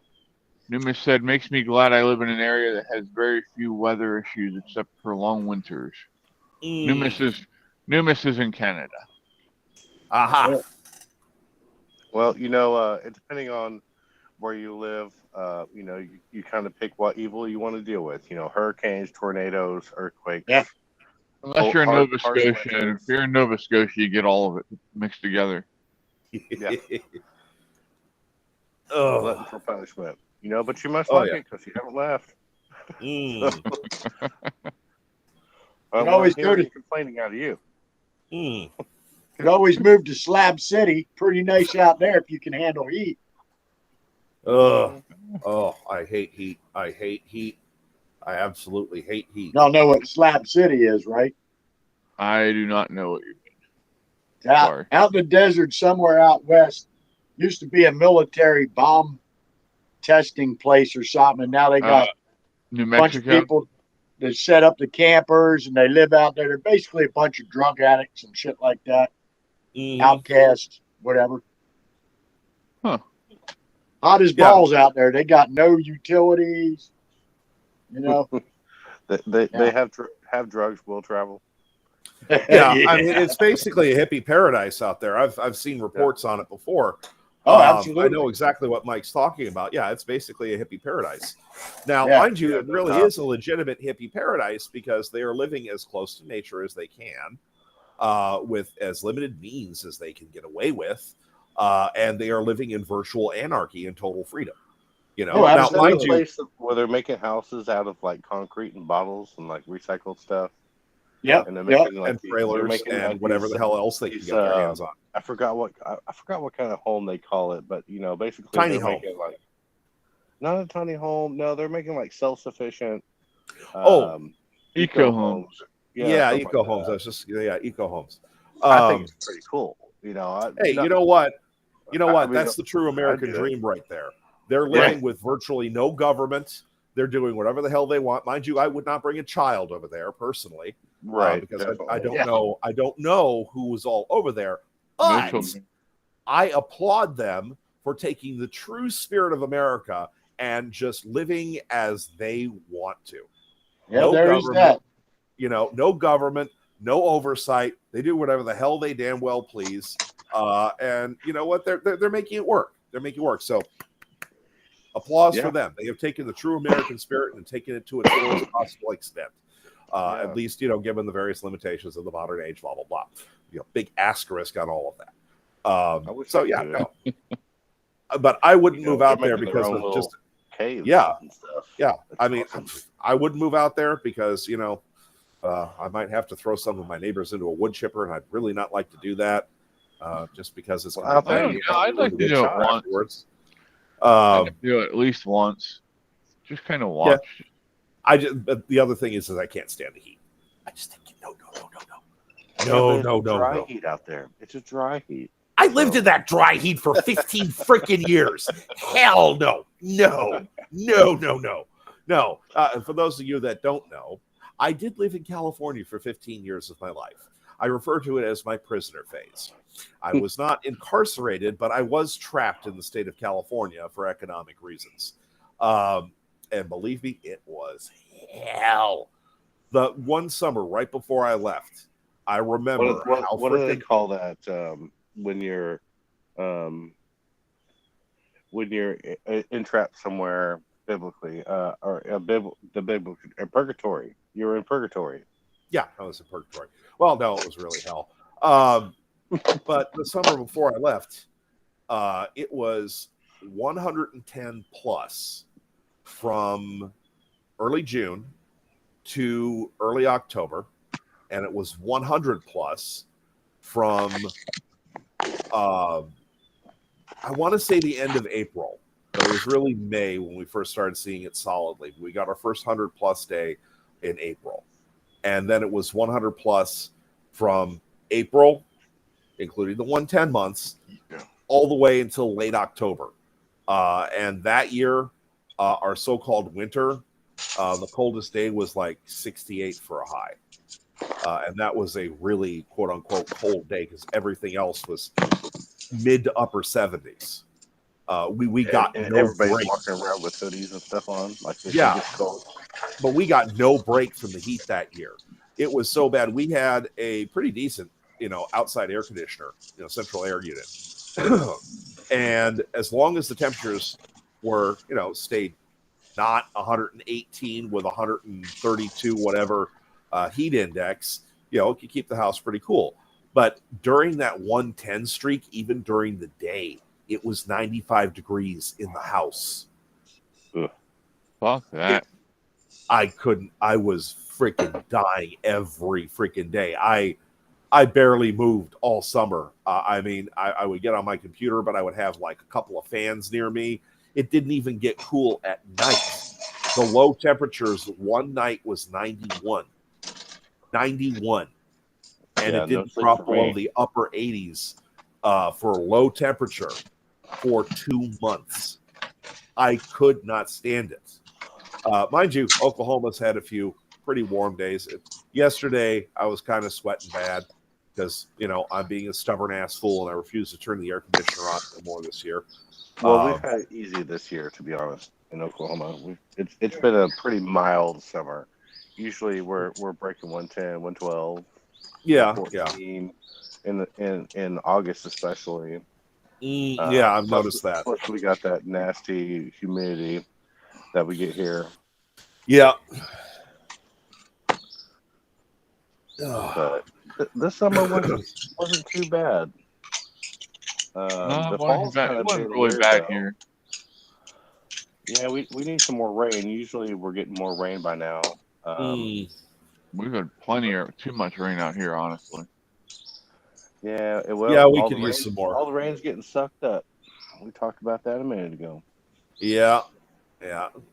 A: Numis said, makes me glad I live in an area that has very few weather issues except for long winters. Numis is in Canada.
B: Aha.
C: Well, you know, depending on where you live, you know, you kind of pick what evil you want to deal with. You know, hurricanes, tornadoes, earthquakes.
E: Yeah.
A: Unless you're in Nova Scotia. And if you're in Nova Scotia, you get all of it mixed together.
C: Yeah.
B: Oh,
C: for punishment. You know, but you must like it because you haven't left.
E: I always go to
C: complaining out of you.
E: Could always move to Slab City. Pretty nice out there if you can handle heat.
B: I hate heat. I absolutely hate heat.
E: Y'all know what Slab City is, right?
A: I do not know what you mean.
E: Out in the desert somewhere out west. Used to be a military bomb testing place or something, and now they got
A: New
E: a bunch of
A: Mexico.
E: people that set up the campers, and they live out there. They're basically a bunch of drug addicts and shit like that. Outcasts, whatever.
A: Huh.
E: Hot as balls out there. They got no utilities. You know.
C: they have drugs. Will travel.
B: Yeah, I mean, it's basically a hippie paradise out there. I've seen reports on it before.
E: Absolutely.
B: I know exactly what Mike's talking about. Yeah, it's basically a hippie paradise. Now, mind you, it really is a legitimate hippie paradise because they are living as close to nature as they can, with as limited means as they can get away with, and they are living in virtual anarchy and total freedom. You know,
C: now, mind you, place where they're making houses out of like concrete and bottles and like recycled stuff.
E: Yeah,
C: and they're making like
B: trailers and whatever the hell else they can get their hands on.
C: I forgot what kind of home they call it, but you know, basically
B: tiny home.
C: Making like not a tiny home. No, they're making like self-sufficient.
A: Eco homes.
B: Yeah, eco homes. That's just eco homes.
C: I think it's pretty cool. You know,
B: you know what? That's the true American dream right there. They're living with virtually no government. They're doing whatever the hell they want. Mind you, I would not bring a child over there personally,
C: Right.
B: because
C: definitely.
B: I don't know. I don't know who was all over there.
A: No
B: But
A: children.
B: I applaud them for taking the true spirit of America and just living as they want to.
E: Yeah,
B: No
E: there is
B: government,
E: that.
B: no government, no oversight. They do whatever the hell they damn well please. And you know what? They're making it work. They're making it work. So applause for them. They have taken the true American spirit and taken it to its fullest possible extent. At least, given the various limitations of the modern age, blah, blah, blah. Big asterisk on all of that. So yeah, no. But I wouldn't move out there because of just
C: caves.
B: Yeah.
C: And stuff.
B: yeah.
C: That's
B: I mean,
C: awesome.
B: I wouldn't move out there because I might have to throw some of my neighbors into a wood chipper, and I'd really not like to do that. Just because it's
C: Well,
A: I'd like to do it once.
B: afterwards.
A: I'd do it at least once. Just kind of watch.
B: But the other thing is I can't stand the heat. I just think no.
C: Dry heat out there. It's a dry heat.
B: I lived in that dry heat for 15 freaking years. Hell no. No. For those of you that don't know, I did live in California for 15 years of my life. I refer to it as my prisoner phase. I was not incarcerated, but I was trapped in the state of California for economic reasons. And believe me, it was hell. The one summer right before I left, I remember
C: what do they call that when you're entrapped somewhere biblically, or purgatory? You're in purgatory.
B: Yeah, I was in purgatory. Well, no, it was really hell. But the summer before I left, it was 110 plus from early June to early October, and it was 100 plus from I want to say the end of April, but it was really May when we first started seeing it solidly. We got our first 100 plus day in April, and then it was 100 plus from April, including the 110 months, all the way until late October. And that year, our so-called winter, the coldest day was like 68 for a high. And that was a really quote-unquote cold day because everything else was mid to upper 70s. We got no
C: everybody's
B: break.
C: walking around with hoodies and stuff on.
B: But we got no break from the heat that year. It was so bad. We had a pretty decent, outside air conditioner, central air unit. And as long as the temperatures were, stayed not 118 with 132, whatever heat index, it could keep the house pretty cool. But during that 110 streak, even during the day, it was 95 degrees in the house.
A: Ugh. Fuck that.
B: I was freaking dying every freaking day. I barely moved all summer. I would get on my computer, but I would have like a couple of fans near me. It didn't even get cool at night. The low temperatures one night was 91. 91. And it didn't drop below the upper 80s for low temperature for 2 months. I could not stand it. Mind you, Oklahoma's had a few pretty warm days. Yesterday, I was kind of sweating bad because, I'm being a stubborn ass fool and I refuse to turn the air conditioner on more this year.
C: Well, we've had it easy this year, to be honest, in Oklahoma. It's been a pretty mild summer. Usually we're breaking 110, 112.
B: Yeah.
C: In August especially.
B: I've noticed that.
C: Plus we got that nasty humidity that we get here.
B: Yeah.
C: But this summer wasn't too bad.
A: It wasn't really bad here.
C: Yeah, we need some more rain. Usually we're getting more rain by now.
A: We've had too much rain out here, honestly.
C: Yeah,
B: we could use some more.
C: All the rain's getting sucked up. We talked about that a minute ago.
B: Yeah.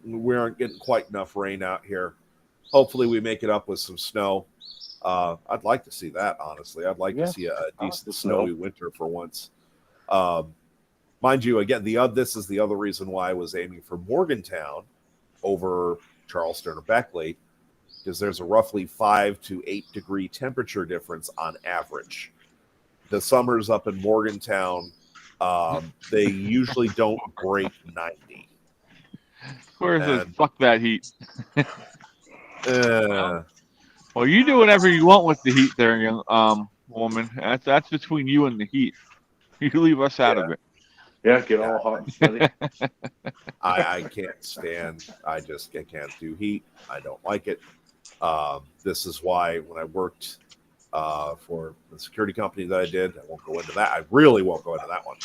B: We aren't getting quite enough rain out here. Hopefully we make it up with some snow. I'd like to see that, honestly. I'd like to see a decent snowy winter for once. Mind you, again, this is the other reason why I was aiming for Morgantown, over Charleston or Beckley, because there's a roughly 5 to 8 degree temperature difference on average. The summers up in Morgantown, they usually don't break 90.
A: Where's this? Fuck that heat.
B: Uh,
A: Well, you do whatever you want with the heat there, young woman. That's between you and the heat. You leave us out of it.
C: Yeah, get all hot and sweaty.
B: I can't stand. I can't do heat. I don't like it. This is why when I worked for the security company that I did, I won't go into that. I really won't go into that one.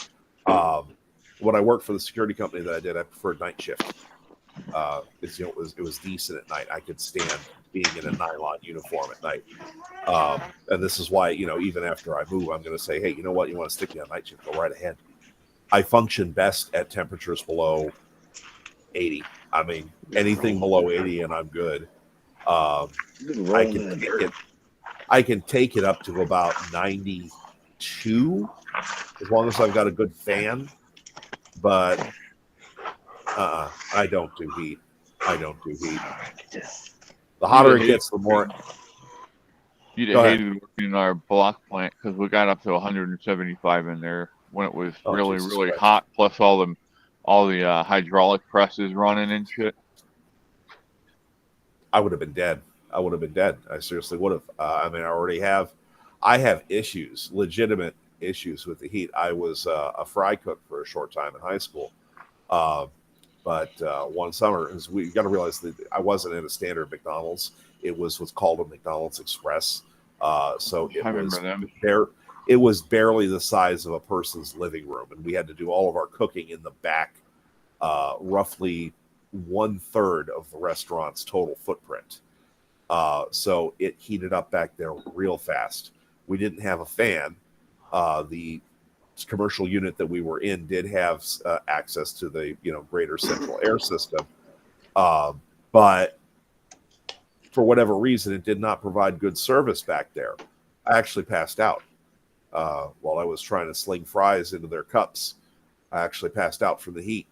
B: When I worked for the security company that I did, I preferred night shift. It was decent at night. I could stand being in a nylon uniform at night. And this is why, even after I move, I'm going to say, hey, you know what? You want to stick me on night shift? Go right ahead. I function best at temperatures below 80. I mean, anything below 80 and I'm good. I can take it up to about 92 as long as I've got a good fan. But I don't do heat. The hotter it gets, the more.
A: You'd have hated working in our block plant because we got up to 175 in there when it was really hot. Plus all the hydraulic presses running and shit.
B: I would have been dead. I seriously would have. I have issues, legitimate issues with the heat. I was a fry cook for a short time in high school. But one summer, you got to realize that I wasn't in a standard McDonald's. It was what's called a McDonald's Express. So it was barely the size of a person's living room, and we had to do all of our cooking in the back, roughly 1/3 of the restaurant's total footprint. So it heated up back there real fast. We didn't have a fan. The commercial unit that we were in did have access to the greater central air system, but for whatever reason, it did not provide good service back there. I actually passed out while I was trying to sling fries into their cups. I actually passed out from the heat,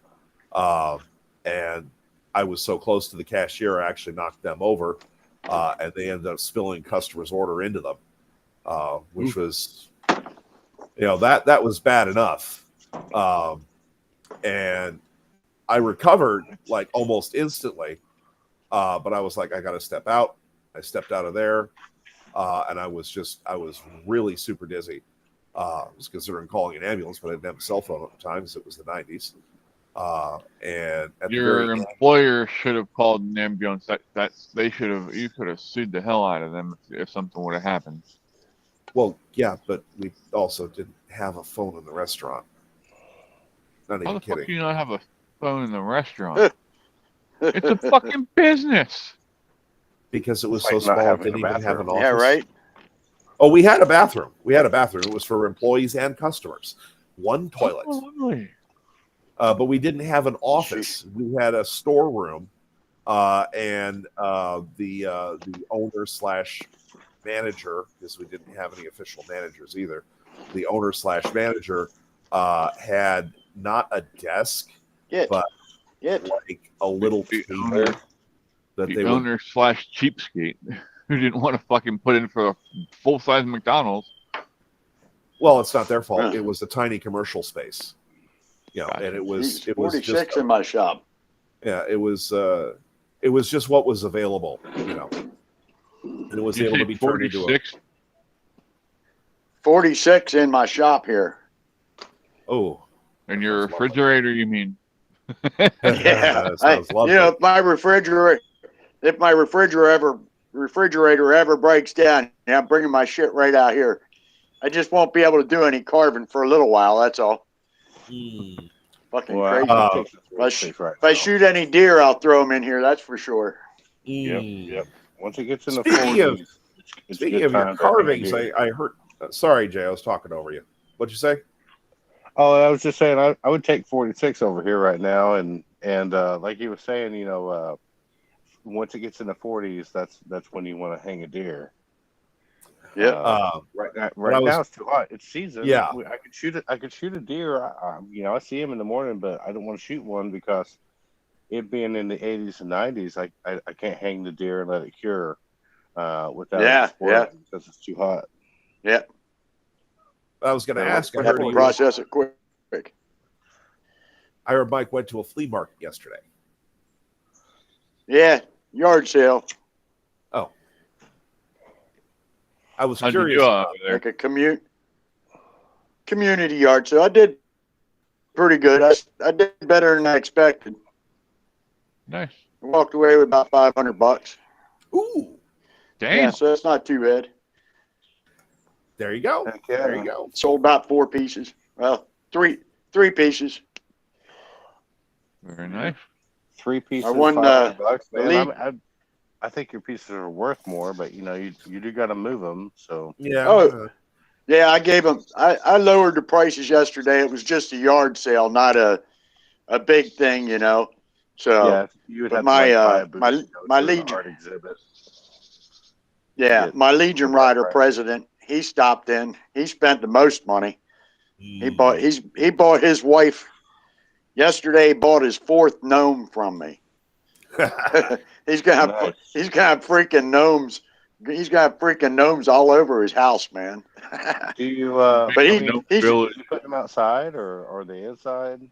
B: and I was so close to the cashier, I actually knocked them over, and they ended up spilling customer's order into them, which was, that was bad enough. And I recovered like almost instantly, but I was like, I got to step out. I stepped out of there, and I was really super dizzy. I was considering calling an ambulance, but I didn't have a cell phone at the time because it was the 90s. And at
A: your employer should have called an ambulance. You could have sued the hell out of them if something would have happened.
B: Well, yeah, but we also didn't have a phone in the restaurant. Not even kidding.
A: How the fuck do you not have a phone in the restaurant? It's a fucking business.
B: Because it was so small, it didn't even have an office.
E: Yeah, right.
B: Oh, we had a bathroom. It was for employees and customers. One toilet.
A: Oh, lovely.
B: But we didn't have an office. We had a storeroom, and the owner/manager, because we didn't have any official managers either. The owner/manager had not a desk, but like a little table that
A: the owner/cheapskate who didn't want to fucking put in for a full-size McDonald's.
B: Well, it's not their fault. It was a tiny commercial space.
E: Gotcha.
B: And it was
E: 46
B: just,
E: in my shop.
B: Yeah, it was just what was available, and it was able to be turned into a
E: 46 in my shop here.
B: Oh,
E: and
A: your refrigerator, you mean?
E: Yeah, if my refrigerator ever breaks down, I'm bringing my shit right out here. I just won't be able to do any carving for a little while. That's all. Fucking crazy. If I shoot any deer, I'll throw them in here. That's for sure.
C: Yep. Once it gets in the
B: speaking of your carvings, I heard. Sorry, Jay, I was talking over you. What'd you say?
C: Oh, I was just saying I would take 46 over here right now, and like he was saying, once it gets in the 40s, that's when you want to hang a deer.
B: Yeah.
C: Right now it's too hot. It's season.
B: Yeah.
C: I could shoot a deer. I see him in the morning, but I don't want to shoot one because it being in the 80s and 90s, I can't hang the deer and let it cure without
E: Yeah,
C: it spoiling because it's too hot.
E: Yeah.
B: I was going to
C: So,
B: ask. I
E: You have
B: heard,
E: to process it quick.
B: I heard Mike went to a flea market yesterday.
E: Yeah, yard sale.
B: Oh, I was
A: How'd you
B: curious.
A: do
B: About
A: over there?
E: Like a community yard sale. I did pretty good. I did better than I expected.
A: Nice.
E: I walked away with about $500.
B: Ooh,
A: Damn.
E: Yeah, so that's not too bad.
B: there you go.
C: Heck yeah.
B: There you go.
E: Sold about 4 pieces. Well, three pieces.
A: Very nice.
C: 3 pieces,
E: I won,
C: $500,
E: the
C: man.
E: lead-
C: I think your pieces are worth more, but you do got to move them. So
B: Yeah.
E: Oh. Yeah, I gave them. I lowered the prices yesterday. It was just a yard sale, not a big thing, you know. So
C: yeah, you would
E: but
C: have
E: my,
C: to buy a booth
E: my-
C: to go
E: my
C: to an
E: Legion-
C: art exhibit.
E: yeah,
C: Yeah,
E: my Legion
C: for that
E: Rider
C: price.
E: president, he stopped in. He spent the most money. He bought
B: Mm.
E: he bought his wife yesterday. He bought his 4th gnome from me. He's got
C: Nice.
E: freaking gnomes. He's got freaking gnomes all over his house, man.
C: Do you?
E: But
C: I
E: he-
C: mean,
E: he's-
C: do you put them outside or are they inside?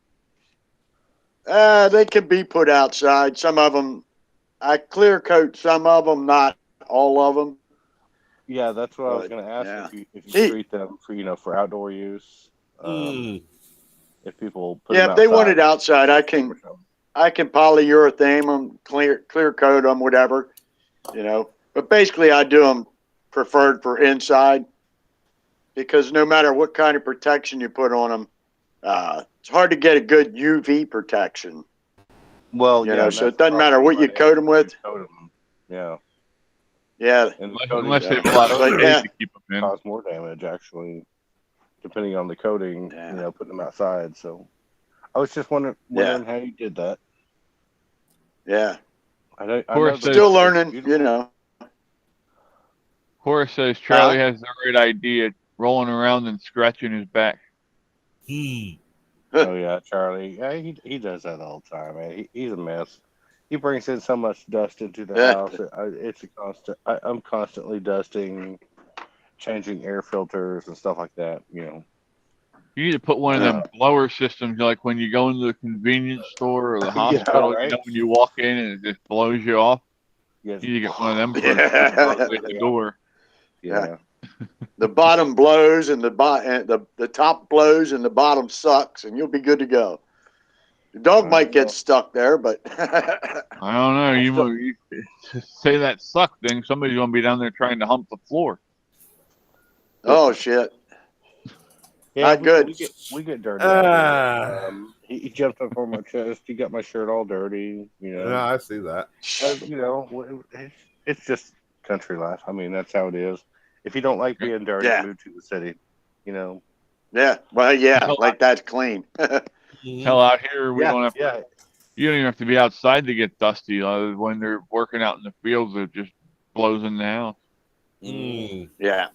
E: They can be put outside. Some of them, I clear coat some of them, not all of them.
C: Yeah, that's what I was
E: But,
C: going to ask.
E: yeah.
C: If you
E: He-
C: treat them for outdoor use,
B: Mm.
C: if people put
E: Yeah,
C: them
E: if they want
C: outside,
E: it outside, I can polyurethane them, clear coat them, whatever, you know. But basically, I do them preferred for inside because no matter what kind of protection you put on them, it's hard to get a good UV protection.
C: Well,
E: You
C: yeah,
E: know,
C: and
E: so
C: that's
E: it doesn't matter what
C: probably
E: you coat them with.
C: coat 'em. Yeah,
E: Yeah,
C: and the
A: Unless
C: coating
A: they have a lot of
E: But,
A: shade
E: yeah.
A: to keep them in.
C: cause more damage actually, depending on the coating.
E: Yeah.
C: Putting them outside. So I was just wondering how you did that.
E: yeah.
C: I know
A: course,
C: those
E: Still
C: are
E: learning,
C: beautiful.
E: you know.
A: Horace says Charlie has the right idea, rolling around and scratching his back.
B: Hmm.
C: Oh yeah, Charlie. Yeah, he does that all the time, man. He's a mess. He brings in so much dust into the
E: Yeah.
C: house. It's a constant. I'm constantly dusting, changing air filters and stuff like that.
A: You need to put one of them blower systems, like when you go into the convenience store or the hospital.
C: right.
A: You know, when you walk in and it just blows you off.
C: Yes.
A: You need to get one of them put
E: Yeah.
A: directly at the door.
C: Yeah.
E: The bottom blows and the top blows and the bottom sucks, and you'll be good to go. The dog might get stuck there, but
A: I don't know. You say that suck thing, somebody's gonna be down there trying to hump the floor.
E: oh shit.
C: Yeah,
E: Not good.
C: We get dirty. out here. He jumped up on my chest. He got my shirt all dirty.
B: Yeah, I see that.
C: It's just country life. I mean, that's how it is. If you don't like being dirty,
E: Yeah.
C: move to the city.
E: Yeah, well, yeah, like that's clean.
A: Hell, out here we don't have.
C: Yeah.
A: You don't even have to be outside to get dusty. When they're working out in the fields, it just blows in the house.
B: Mm.
E: Yeah.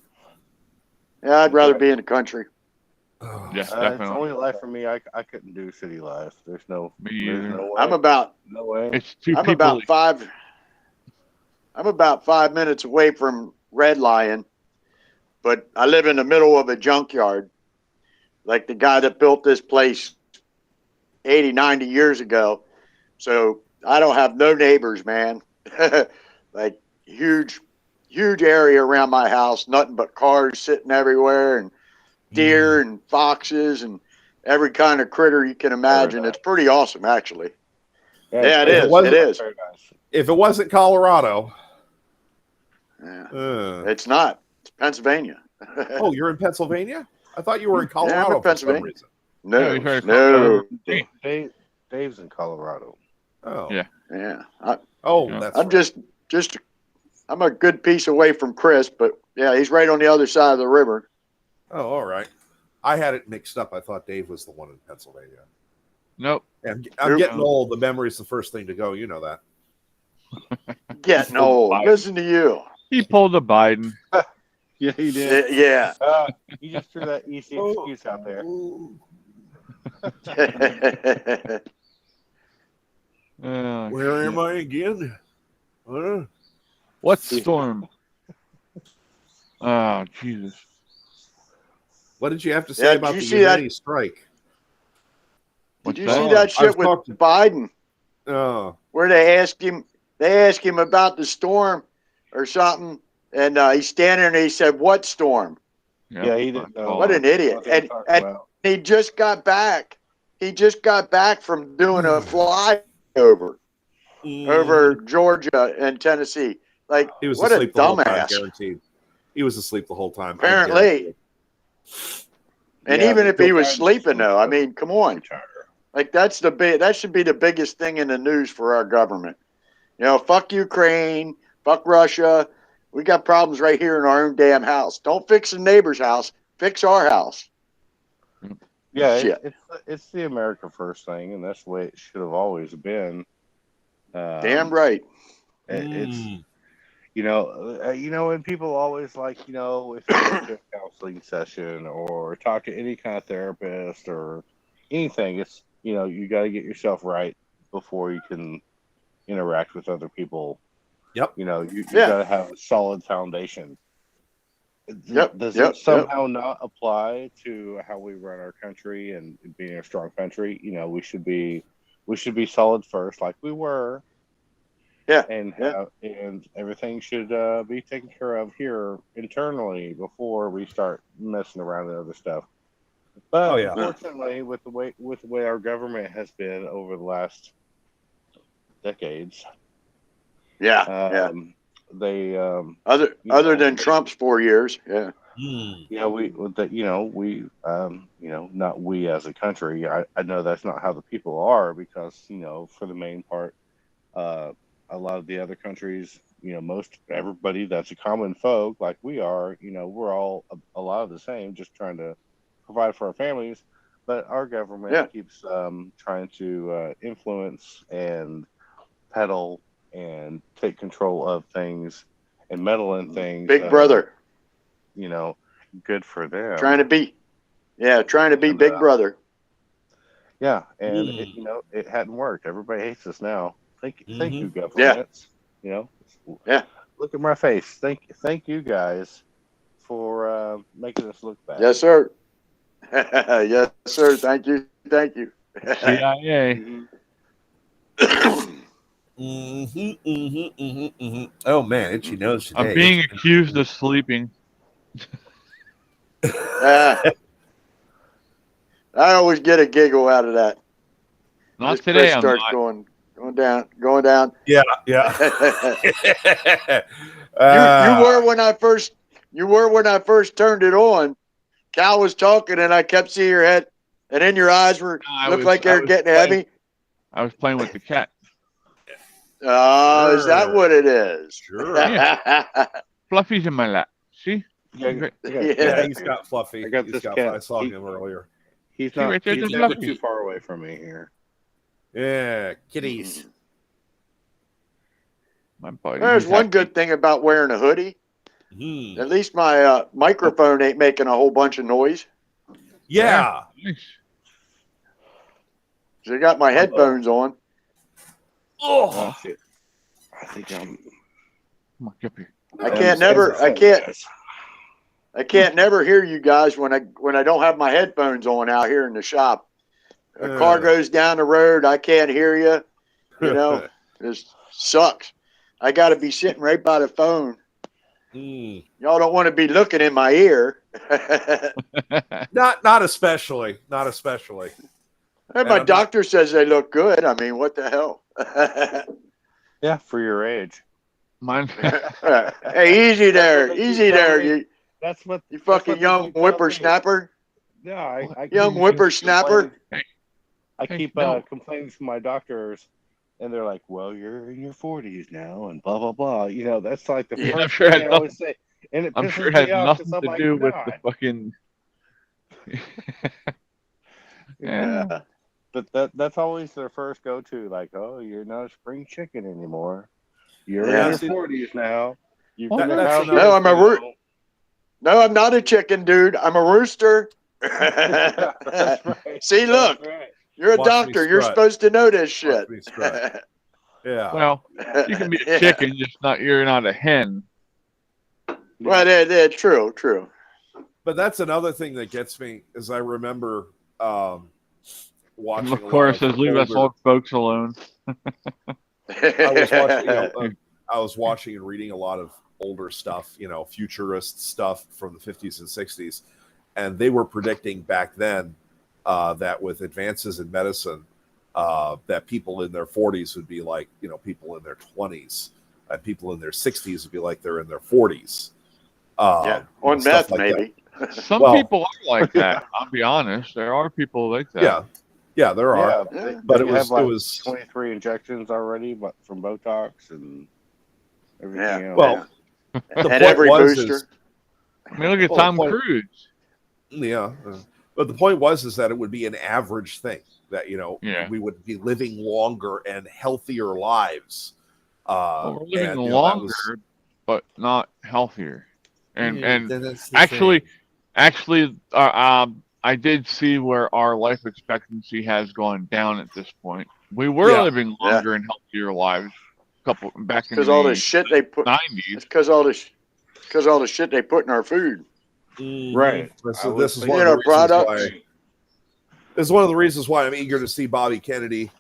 E: Yeah, I'd rather be in the country.
B: Oh.
A: Yes,
C: It's
A: definitely.
C: only life for me. I couldn't do city life. There's no
A: either.
C: way.
E: I'm about
C: no way.
A: It's too
E: I'm
A: people.
E: about 5 minutes away from Red Lion, but I live in the middle of a junkyard. Like the guy that built this place 80, 90 years ago. So I don't have no neighbors, man. Like huge area around my house, nothing but cars sitting everywhere and deer and foxes and every kind of critter you can imagine. It's pretty awesome, actually. Yeah, it is. It is.
C: Very nice.
B: If it wasn't Colorado,
E: Yeah. It's not. It's Pennsylvania.
B: Oh, you're in Pennsylvania? I thought you were in Colorado
E: Yeah, I'm in
B: for some
E: Pennsylvania.
B: reason.
E: No,
A: you try to
E: no.
C: Dave's in Colorado.
B: Oh,
A: Yeah.
E: Yeah.
B: That's
E: I'm
B: right.
E: just I'm a good piece away from Chris, but yeah, he's right on the other side of the river.
B: Oh, all right. I had it mixed up. I thought Dave was the one in Pennsylvania.
A: Nope.
B: And I'm getting old. The memory's the first thing to go. You know that.
E: Getting old. Listen to you.
A: He pulled a Biden.
C: Yeah, he did.
E: Yeah.
C: You just threw that easy excuse out there.
B: Where am
A: shit.
B: I again? Huh?
A: What storm? Oh, Jesus.
B: What did you have to say
E: Yeah,
B: about
E: did
B: the
E: you see that?
B: Yemeni strike?
E: Did you
A: What's
E: see
A: that?
E: that
B: I was
E: shit with
B: talking.
E: Biden
B: Oh,
E: where they asked him about the storm or something, and he's standing there and he said, "What storm?"
A: Yep,
C: Yeah, he didn't
A: I
C: know.
A: saw
E: What
A: that.
E: an idiot!
C: What they were talking
E: And
C: about.
E: he just got back. He just got back from doing a flyover over Georgia and Tennessee. Like,
B: he was
E: what a
B: asleep the whole time,
E: dumbass!
B: guaranteed. He was asleep the whole time. I guarantee
E: Apparently,
B: it.
E: and
C: Yeah,
E: even
C: but
E: if he
C: Joe
E: was
C: Biden
E: sleeping,
C: just
E: though, I
C: wants to
E: mean, come on.
C: retire.
E: Like that should be the biggest thing in the news for our government. You know, fuck Ukraine, fuck Russia. We got problems right here in our own damn house. Don't fix the neighbor's house. Fix our house.
C: Yeah,
E: Shit.
C: it's the America First thing, and that's the way it should have always been.
E: Damn right.
C: It's
B: Mm.
C: you know, and people always like, you know, if you go to a counseling session or talk to any kind of therapist or anything, it's, you know, you got to get yourself right before you can interact with other people.
B: Yep.
C: You know, you
E: Yeah.
C: got to have a solid foundation. Does
E: Yep.
C: it somehow not apply to how we run our country and being a strong country? You know, we should be solid first, like we were.
E: Yeah.
C: And
E: Yeah.
C: and everything should be taken care of here internally before we start messing around with other stuff. But
B: Oh, yeah.
C: unfortunately, with the way our government has been over the last decades,
E: Yeah.
C: they
E: Other than Trump's 4 years. Yeah.
C: not we as a country. I know that's not how the people are because, you know, for the main part, a lot of the other countries, you know, most everybody that's a common folk like we are, you know, we're all a lot of the same, just trying to provide for our families. But our government keeps trying to influence and peddle and take control of things and meddle in things.
E: Big brother.
C: You know, good for them.
E: Trying to be Big Brother.
C: Yeah, and it hadn't worked. Everybody hates us now. Thank you, government.
E: Yeah.
C: You know.
E: Yeah.
C: Look at my face. Thank you guys for making us look bad.
E: Yes, sir. Yes, sir. Thank you.
A: CIA.
B: Oh man, itchy nose today.
A: I'm being accused of sleeping.
E: I always get a giggle out of that.
A: Not
E: This
A: today.
E: Chris
A: I'm
E: starts
A: not.
E: going down.
B: Yeah.
E: You were when I first turned it on. Cal was talking, and I kept seeing your head, and then your eyes looked like they were getting heavy.
A: I was playing with the cat.
E: Oh, is that what it is?
B: Sure.
A: Yeah. Fluffy's in my lap. See?
B: Yeah, he's got Fluffy. I saw him earlier.
C: He's
A: See,
C: not,
A: right there,
C: he's
A: there's
C: never
A: Fluffy.
C: too far away from me here.
B: Yeah, kitties.
A: My buddy.
E: There's one good thing about wearing a hoodie. At least my microphone ain't making a whole bunch of noise.
B: Yeah.
A: Nice.
E: So I got my headphones on.
B: Oh,
C: shit. I think I'm.
A: Come on, get up here.
E: I can't never hear you guys when I don't have my headphones on out here in the shop. A car goes down the road, I can't hear you. You know, it sucks. I got to be sitting right by the phone. Y'all don't want to be looking in my ear.
B: Not especially. Not especially.
E: And my doctor says they look good. I mean, what the hell?
C: Yeah, for your age.
A: Mine.
E: Hey, easy there. You
C: That's what
E: you fucking young whippersnapper.
C: Yeah, I
E: young whippersnapper.
C: I keep complaining to my doctors, and they're like, "Well, you're in your 40s now, and blah blah blah." You know, that's like the first thing they always say, and it
A: I'm
C: pisses
A: sure it
C: me
A: has
C: off
A: nothing to
C: like,
A: do with the fucking.
C: Yeah. But that's always their first go-to, like, "Oh, you're not a spring chicken anymore. You're in your 40s now."
E: No, I'm not a chicken, dude. I'm a rooster.
C: That's right.
E: See, look.
C: That's right.
E: You're a
B: Watch me
E: doctor. You're
B: strut.
E: supposed to know this shit.
B: Watch me strut. Yeah.
A: Well, you can be a
E: Yeah.
A: chicken, just you're not a hen.
E: Well, they're true.
B: But that's another thing that gets me is I remember watching
A: And
B: a
A: of course,
B: lot
A: says
B: of
A: leave us
B: older.
A: old folks alone.
B: I was watching, I was watching and reading a lot of older stuff, futurist stuff from the 50s and 60s, and they were predicting back then that with advances in medicine, that people in their 40s would be like, people in their 20s, and people in their 60s would be like they're in their 40s.
E: Yeah, on meth
B: like
E: maybe.
A: Some
B: Well-
A: people are like that. I'll be honest. There are people like that.
B: Yeah, there are.
E: Yeah.
B: But
C: they
B: it
C: have,
B: was
C: 23 injections already, but from Botox and everything
E: Yeah.
C: else.
B: Well, the
E: And
B: point
E: every
B: was
E: booster.
A: I mean, look at
B: Well,
A: Tom
B: point-
A: Cruise.
B: Yeah, but the point was that it would be an average thing that
A: Yeah.
B: we would be living longer and healthier lives.
A: Well, we're living
B: and, that
A: longer,
B: was-
A: but not healthier. And
B: that's the
A: actually,
B: thing.
A: I did see where our life expectancy has gone down at this point. We were
B: Yeah.
A: living longer and healthier lives back in
E: Because
A: the
E: all the shit they put.
A: 90s.
E: It's because all the shit they put in our food.
C: Right.
B: This is
E: You
B: one of
E: know,
B: the reasons
E: products.
B: why. This is one of the reasons why I'm eager to see Bobby Kennedy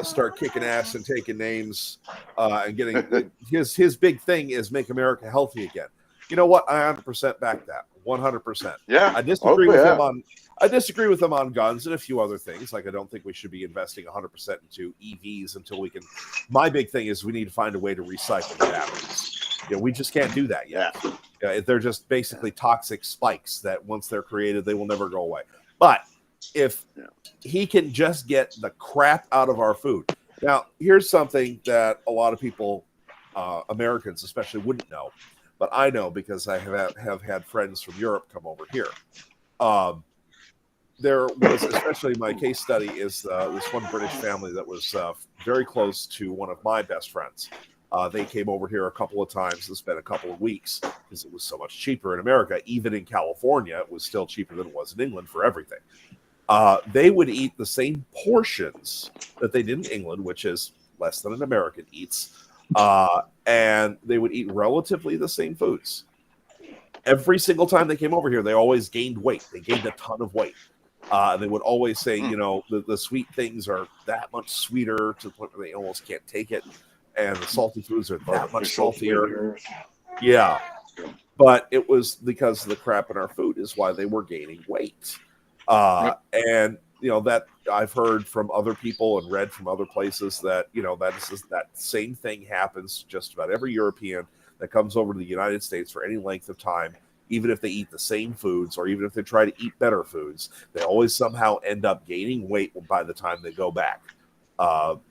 B: start kicking ass and taking names and getting his big thing is make America healthy again. You know what? I 100% back that. 100%.
E: Yeah.
B: I disagree
E: hopefully,
B: with him on guns and a few other things. Like I don't think we should be investing 100% into EVs until we can. My big thing is we need to find a way to recycle the batteries. We just can't do that yet.
E: Yeah.
B: They're just basically toxic spikes that once they're created, they will never go away. But if he can just get the crap out of our food. Now, here's something that a lot of people, Americans especially, wouldn't know. But I know because I have had friends from Europe come over here. There was, especially my case study, is this one British family that was very close to one of my best friends. They came over here a couple of times and spent a couple of weeks because it was so much cheaper in America. Even in California, it was still cheaper than it was in England for everything. They would eat the same portions that they did in England, which is less than an American eats. And they would eat relatively the same foods. Every single time they came over here, they always gained weight. They gained a ton of weight. They would always say, the sweet things are that much sweeter to the point where they almost can't take it. And the salty foods are that much saltier. Yeah. But it was because of the crap in our food is why they were gaining weight. And that I've heard from other people and read from other places that that same thing happens to just about every European that comes over to the United States for any length of time. Even if they eat the same foods or even if they try to eat better foods, they always somehow end up gaining weight by the time they go back.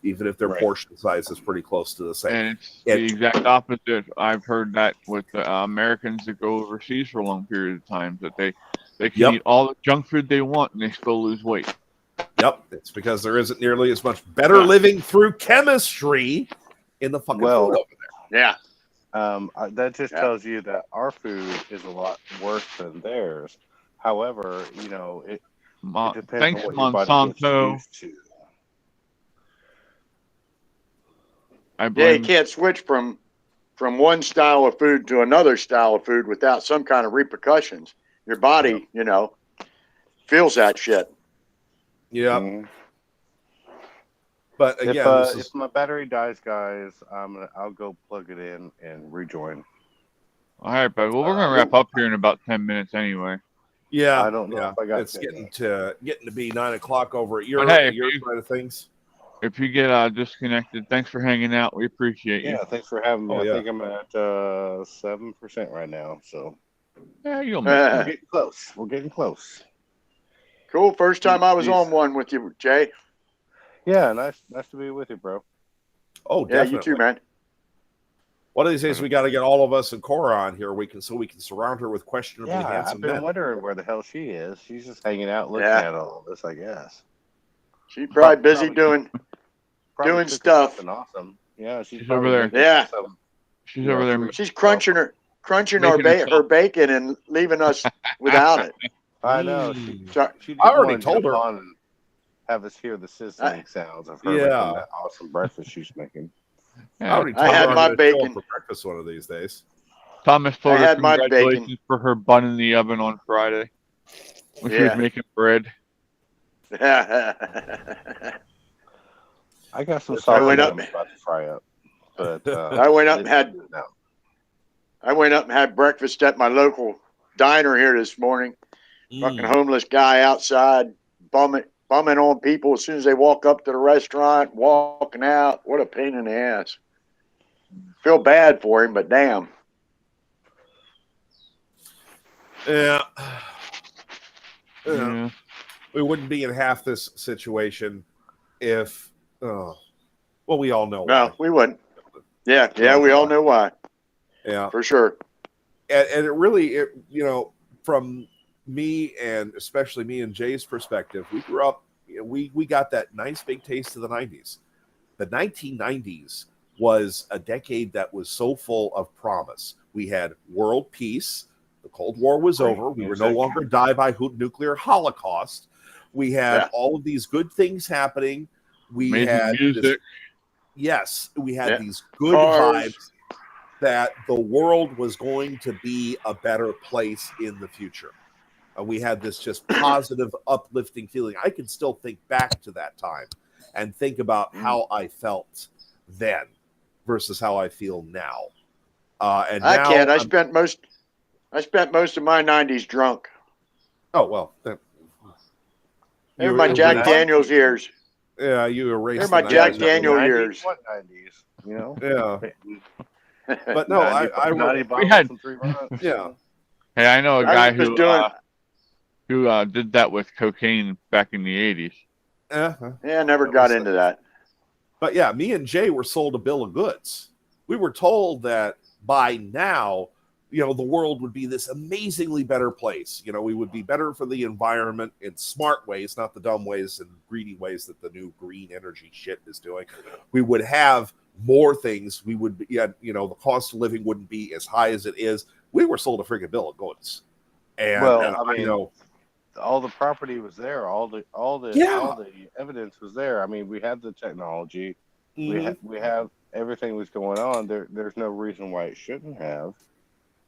B: Even if their portion size is pretty close to the same.
A: And it's the exact opposite. I've heard that with Americans that go overseas for a long period of time, that they can eat all the junk food they want and they still lose weight.
B: Yep, it's because there isn't nearly as much better living through chemistry in the fucking food over there.
E: Yeah.
C: That just tells you that our food is a lot worse than theirs. However, it depends
A: Thanks,
C: on what your body gets
A: Monsanto.
C: used to.
E: You can't switch from one style of food to another style of food without some kind of repercussions. Your body, feels that shit.
B: Yeah.
C: Mhm.
B: But again,
C: if my battery dies, guys, I'll go plug it in and rejoin.
A: All right, but we're gonna wrap up here in about 10 minutes anyway.
B: Yeah,
C: I don't know if I got
B: it's getting to be 9:00 over at your
A: Hey,
B: side of things.
A: If you get disconnected, thanks for hanging out. We appreciate you.
C: Yeah, thanks for having me.
B: Oh,
C: I
B: yeah.
C: think I'm at 7% right now, so
A: Yeah, you'll make
C: we're getting close. We're getting close.
E: Cool. First time I was on one with you, Jay.
C: Yeah, nice to be with you, bro.
B: Oh,
E: Yeah,
B: definitely.
E: you too, man.
B: One of these days, we got to get all of us and Cora on here. So we can surround her with questionably
C: Yeah, I've
B: handsome
C: been
B: men.
C: wondering where the hell she is. She's just hanging out, looking
E: Yeah.
C: at all this, I guess.
E: She's probably busy
C: Probably
E: doing
C: cooking
E: stuff.
C: something awesome. Yeah, she's
A: She's
C: probably
A: over there.
C: making
E: Yeah.
C: some-
A: She's over there.
E: She's crunching our
A: Making herself.
E: her bacon and leaving us without it.
C: I know.
B: Mm.
E: So,
C: She
B: I already
C: wanna
B: told
C: jump
B: her.
C: on have us hear the sizzling sounds of her
B: Yeah.
C: making that awesome breakfast she's making.
B: I
A: Yeah.
B: already
E: I
B: told
E: had
B: her
E: my
B: I'm gonna show up
E: bacon.
B: for breakfast one of these days.
A: Thomas told
E: I
A: her
E: had my
A: congratulations
E: bacon.
A: for her bun in the oven on Friday when she was
E: Yeah.
A: making bread.
C: I got some
B: I
C: salt
E: went
C: that
E: up-
C: I'm about to fry up, but
E: I went up and had
C: no.
E: I went up and had breakfast at my local diner here this morning. Fucking homeless guy outside bumming on people as soon as they walk up to the restaurant, walking out. What a pain in the ass. Feel bad for him, but damn.
B: Yeah.
A: Yeah.
B: We wouldn't be in half this situation if, well, we all know
E: No,
B: why.
E: we wouldn't. Yeah, we all know why,
B: Yeah.
E: for sure.
B: And it really, from me and especially me and Jay's perspective, we grew up, we got that nice big taste of the 90s. The 1990s was a decade that was so full of promise. We had world peace. The Cold War was
C: Great
B: over. We were
C: music.
B: no longer die by nuclear holocaust. We had all of these good things happening. We
A: Amazing
B: had
A: music.
B: we had
E: Yeah.
B: these good
E: Cars.
B: vibes that the world was going to be a better place in the future. We had this just positive, uplifting feeling. I can still think back to that time and think about how I felt then versus how I feel now. And
E: I
B: now
E: can't. I spent most of my 90s drunk.
B: Oh well,
E: They're my Jack
C: erased-
E: Daniels years.
B: Yeah, you erased.
E: They're my
B: the
E: Jack
B: 90s.
E: Daniel years.
C: What 90s? You know?
B: Yeah, but no,
C: 90 bottles
A: had-
C: in 3 months.
B: yeah.
A: Hey, I know a
E: I
A: guy
E: was doing.
A: who did that with cocaine back in the 80s.
B: Uh-huh.
E: Yeah, I never
B: That
E: got
B: was
E: into that.
B: But yeah, me and Jay were sold a bill of goods. We were told that by now, the world would be this amazingly better place. We would be better for the environment in smart ways, not the dumb ways and greedy ways that the new green energy shit is doing. We would have more things. We would, the cost of living wouldn't be as high as it is. We were sold a freaking bill of goods. And,
C: Well, I mean, all the property was there. All the evidence was there. I mean, we had the technology. We have everything was going on. There's no reason why it shouldn't have.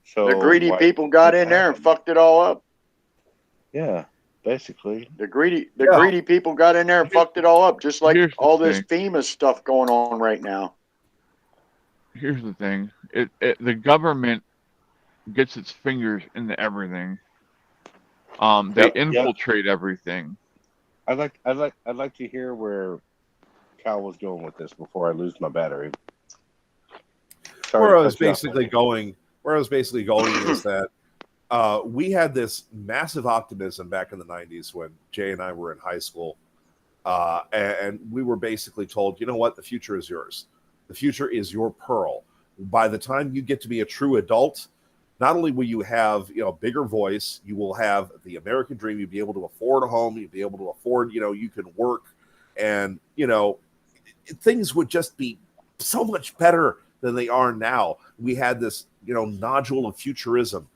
C: So
E: The greedy people got in there and fucked it all up.
C: Yeah, basically.
E: The greedy people got in there and fucked it all up, just like
A: Here's the
E: all this
A: thing.
E: FEMA stuff going on right now.
A: Here's the thing: the government gets its fingers into everything. They infiltrate everything.
C: I'd like to hear where Cal was going with this before I lose my battery.
B: Where I was basically going is that we had this massive optimism back in the 90s when Jay and I were in high school. And we were basically told, you know what? The future is yours. The future is your pearl. By the time you get to be a true adult, not only will you have, a bigger voice, you will have the American dream. You'll be able to afford a home. You'll be able to afford, you can work. And, things would just be so much better than they are now. We had this, nodule of futurism.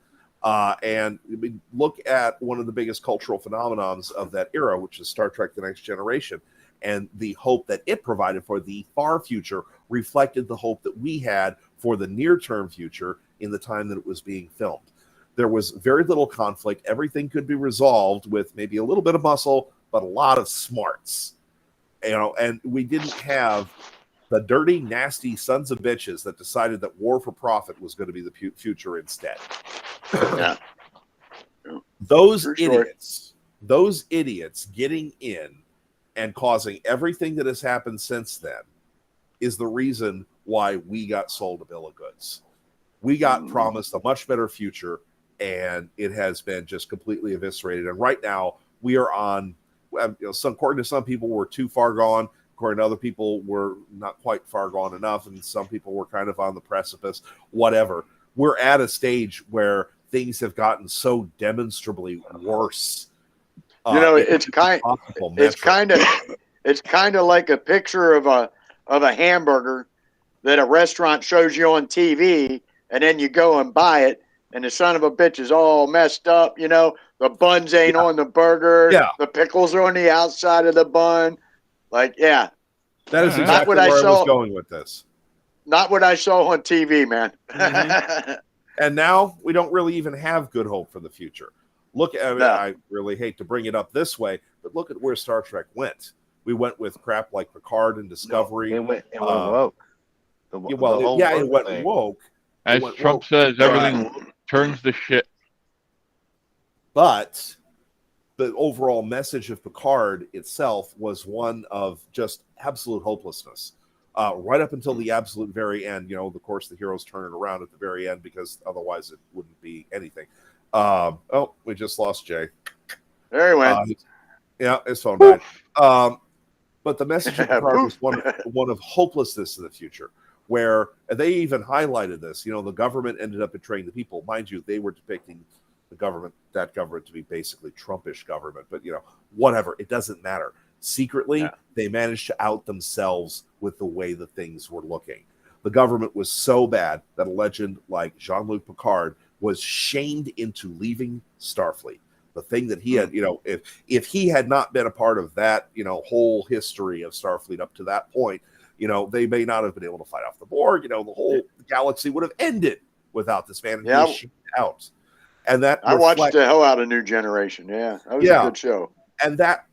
B: And we look at one of the biggest cultural phenomenons of that era, which is Star Trek: The Next Generation. And the hope that it provided for the far future reflected the hope that we had for the near-term future in the time that it was being filmed. There was very little conflict. Everything could be resolved with maybe a little bit of muscle, but a lot of smarts. And we didn't have the dirty, nasty sons of bitches that decided that war for profit was going to be the future instead.
E: Yeah.
B: Those
E: For sure.
B: idiots getting in and causing everything that has happened since then is the reason why we got sold a bill of goods. We got promised a much better future, and it has been just completely eviscerated. And right now, we are on, according to some people, we're too far gone. According to other people, we're not quite far gone enough, and some people were kind of on the precipice. Whatever. We're at a stage where things have gotten so demonstrably worse.
E: It's kind of like a picture of a hamburger that a restaurant shows you on TV, and then you go and buy it, and the son of a bitch is all messed up. You know, the buns ain't on the burger.
B: Yeah.
E: The pickles are on the outside of the bun. Like, yeah.
B: That is
A: Yeah.
B: exactly
E: Not what
B: where
E: I
B: I was
E: saw.
B: going with this.
E: Not what I saw on TV, man.
B: Mhm. And now we don't really even have good hope for the future. Look, I mean,
E: No.
B: I really hate to bring it up this way, but look at where Star Trek went. We went with crap like Picard and Discovery.
C: It went woke. The whole
B: it
C: woke
B: went
C: thing.
B: woke.
A: As
B: went
A: Trump
B: woke.
A: says, everything turns to shit.
B: But the overall message of Picard itself was one of just absolute hopelessness. Right up until the absolute very end, you know, of course, the heroes turn it around at the very end because otherwise it wouldn't be anything. We just lost Jay.
E: There he went.
B: Yeah, his phone died. But the message of Picard was one of hopelessness in the future, where they even highlighted this. You know, the government ended up betraying the people. Mind you, they were depicting that government to be basically Trumpish government, but you know, whatever, it doesn't matter. Secretly, they managed to out themselves with the way the things were looking. The government was so bad that a legend like Jean-Luc Picard was shamed into leaving Starfleet. The thing that he had, you know, if he had not been a part of that, you know, whole history of Starfleet up to that point, you know, they may not have been able to fight off the Borg. You know, the whole galaxy would have ended without this man. And he was shamed out. And that
E: I watched the hell out of New Generation. Yeah, that was a good show.
B: And that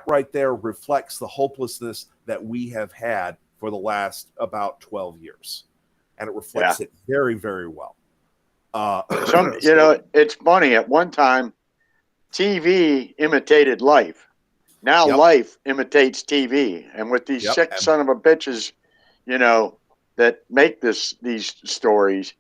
B: right there reflects the hopelessness that we have had for the last about 12 years. And it reflects it very, very well.
E: You know, it's funny. At one time, TV imitated life. Now life imitates TV. And with these sick son of a bitches, you know, that make these stories,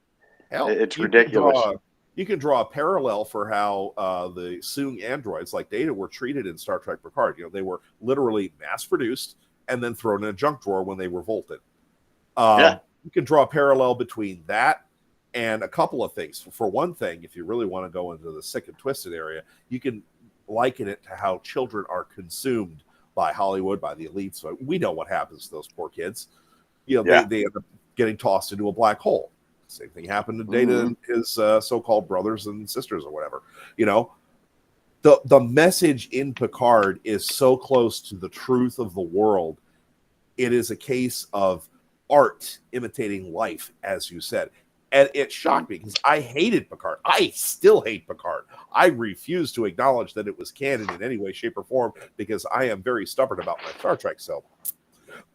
E: it's ridiculous.
B: You can draw a parallel for how the Soong androids like Data were treated in Star Trek Picard. You know, they were literally mass-produced and then thrown in a junk drawer when they revolted. You can draw a parallel between that and a couple of things. For one thing, if you really want to go into the sick and twisted area, you can liken it to how children are consumed by Hollywood, by the elites. So we know what happens to those poor kids. You know, they end up getting tossed into a black hole. Same thing happened to Data and his so-called brothers and sisters or whatever. You know, the message in Picard is so close to the truth of the world. It is a case of art imitating life, as you said. And it shocked me because I hated Picard. I still hate Picard. I refuse to acknowledge that it was canon in any way, shape, or form because I am very stubborn about my Star Trek self.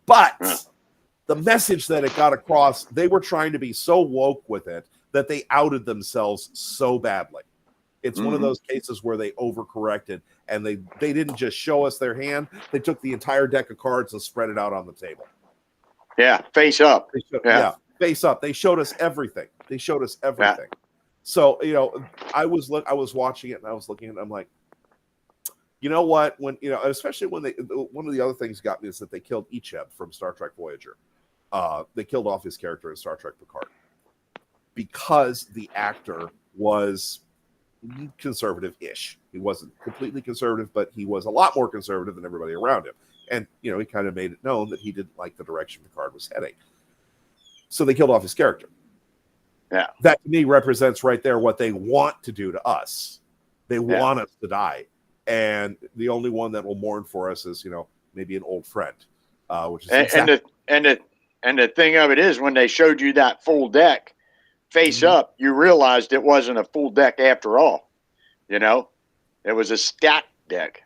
B: But the message that it got across, they were trying to be so woke with it that they outed themselves so badly. It's one of those cases where they overcorrected and they didn't just show us their hand. They took the entire deck of cards and spread it out on the table.
E: Yeah, face up.
B: Face up. They showed us everything. So, you know, I was watching it and I was looking at it, I'm like, you know what? When, you know, especially when one of the other things got me is that they killed Icheb from Star Trek Voyager. They killed off his character in Star Trek Picard because the actor was conservative-ish. He wasn't completely conservative, but he was a lot more conservative than everybody around him. And, you know, he kind of made it known that he didn't like the direction Picard was heading. So they killed off his character.
E: Yeah.
B: That to me represents right there what they want to do to us. They want us to die. And the only one that will mourn for us is, you know, maybe an old friend. Which is
E: and the thing of it is, when they showed you that full deck face up, you realized it wasn't a full deck after all. You know, it was a stacked deck.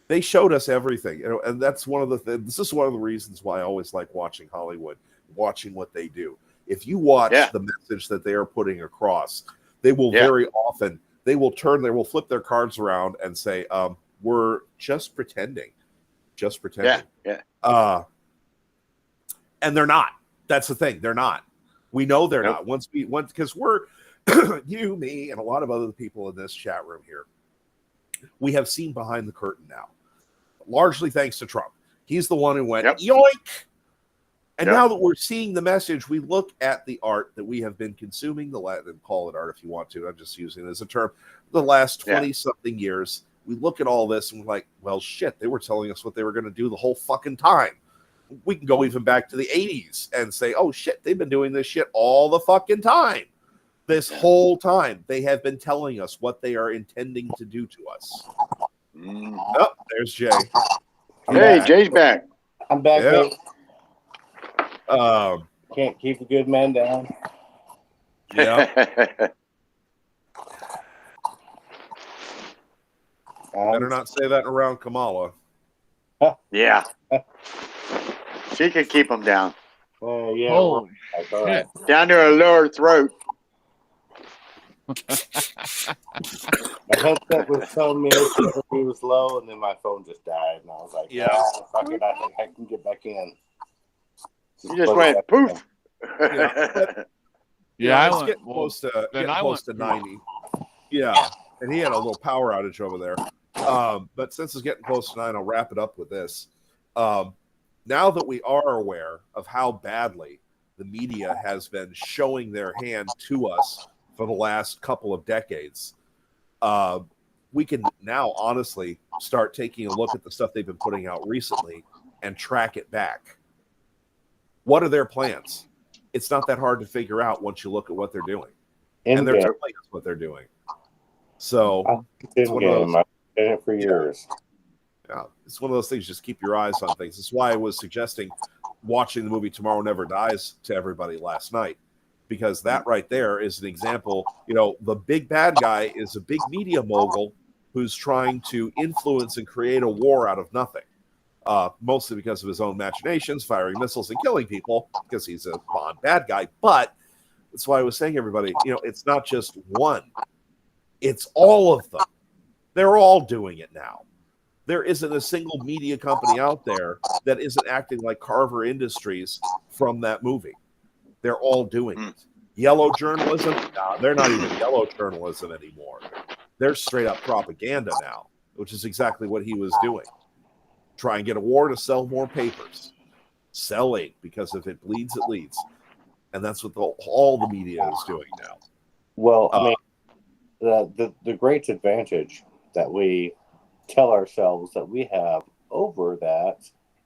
B: They showed us everything, you know, and that's one of the this is one of the reasons why I always like watching Hollywood, watching what they do. If you watch the message that they are putting across, they will very often they will flip their cards around and say, we're just pretending. And they're not. That's the thing. They're not. We know they're not. Because we're you, me, and a lot of other people in this chat room here. We have seen behind the curtain now, largely thanks to Trump. He's the one who went yoink. And now that we're seeing the message, we look at the art that we have been consuming, call it art if you want to. I'm just using it as a term. The last 20-something years, we look at all this and we're like, well, shit, they were telling us what they were going to do the whole fucking time. We can go even back to the 80s and say, oh, shit, they've been doing this shit all the fucking time. This whole time, they have been telling us what they are intending to do to us. Oh, there's Jay.
E: Hey, Jay's back.
D: I'm back.
B: Yeah.
D: Babe. Can't keep a good man down.
B: Yeah. Better not say that around Kamala.
E: Yeah. She can keep him down.
D: Yeah.
A: Holy
D: All right.
E: Down to her lower throat.
D: My headset was telling me it was low, and then my phone just died, and I was like,
B: Yeah.
D: fuck it, I think I can get back in.
E: You just went poof.
A: Yeah,
B: it's getting close to 90. Yeah, and he had a little power outage over there. But since it's getting close to 9, I'll wrap it up with this. Now that we are aware of how badly the media has been showing their hand to us for the last couple of decades, we can now honestly start taking a look at the stuff they've been putting out recently and track it back. What are their plans? It's not that hard to figure out once you look at what they're doing. And they're telling us what they're doing. So it's one of those,
D: I've been it for years.
B: Yeah, it's one of those things. Just keep your eyes on things. That's why I was suggesting watching the movie Tomorrow Never Dies to everybody last night, because that right there is an example. You know, the big bad guy is a big media mogul who's trying to influence and create a war out of nothing, mostly because of his own machinations, firing missiles and killing people, because he's a Bond bad guy. But that's why I was saying, everybody, you know, it's not just one. It's all of them. They're all doing it now. There isn't a single media company out there that isn't acting like Carver Industries from that movie. They're all doing it. Yellow journalism? No, they're not even yellow journalism anymore. They're straight up propaganda now, which is exactly what he was doing. Try and get a war to sell more papers. Sell ink, because if it bleeds, it leads. And that's what all the media is doing now.
D: Well, I mean, the great advantage that we tell ourselves that we have over that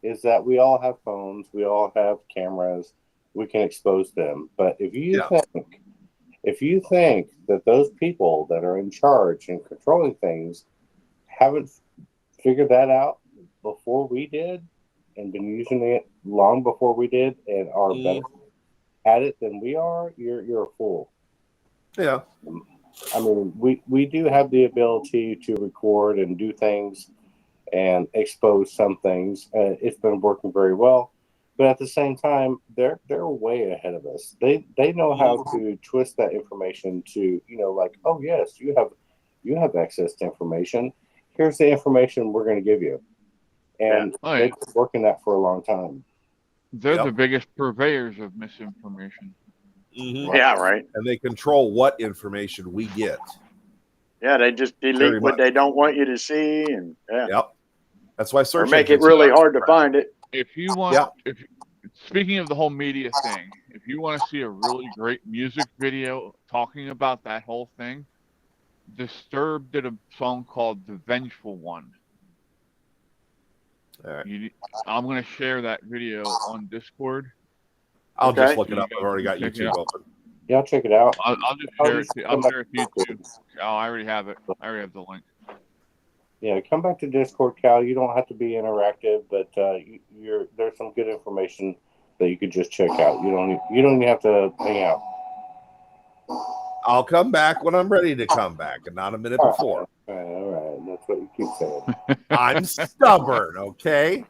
D: is that we all have phones, we all have cameras, we can expose them. But if you think that those people that are in charge and controlling things haven't figured that out before we did and been using it long before we did and are better at it than we are, you're a fool.
B: Yeah.
D: I mean, we do have the ability to record and do things and expose some things. It's been working very well, but at the same time, they're way ahead of us. They know how to twist that information to, you know, like, oh yes, you have access to information. Here's the information we're going to give you, and they've been working that for a long time.
A: They're the biggest purveyors of misinformation.
E: Yeah, right.
B: And they control what information we get.
E: Yeah, they just delete what they don't want you to see, and
B: Yep. That's why search
E: or make it really hard to find it.
A: If you want, speaking of the whole media thing, if you want to see a really great music video talking about that whole thing, Disturbed did a song called "The Vengeful One."
B: All right.
A: I'm going to share that video on Discord.
B: I'll just look it up. I've already got YouTube open.
D: Yeah, I'll check it out.
A: I'll just share it. I'll share it to YouTube. Oh, I already have it. I already have the link.
D: Yeah, come back to Discord, Cal. You don't have to be interactive, but there's some good information that you could just check out. You don't even have to hang out.
B: I'll come back when I'm ready to come back, and not a minute before.
D: All right. That's what you keep saying.
B: I'm stubborn, okay?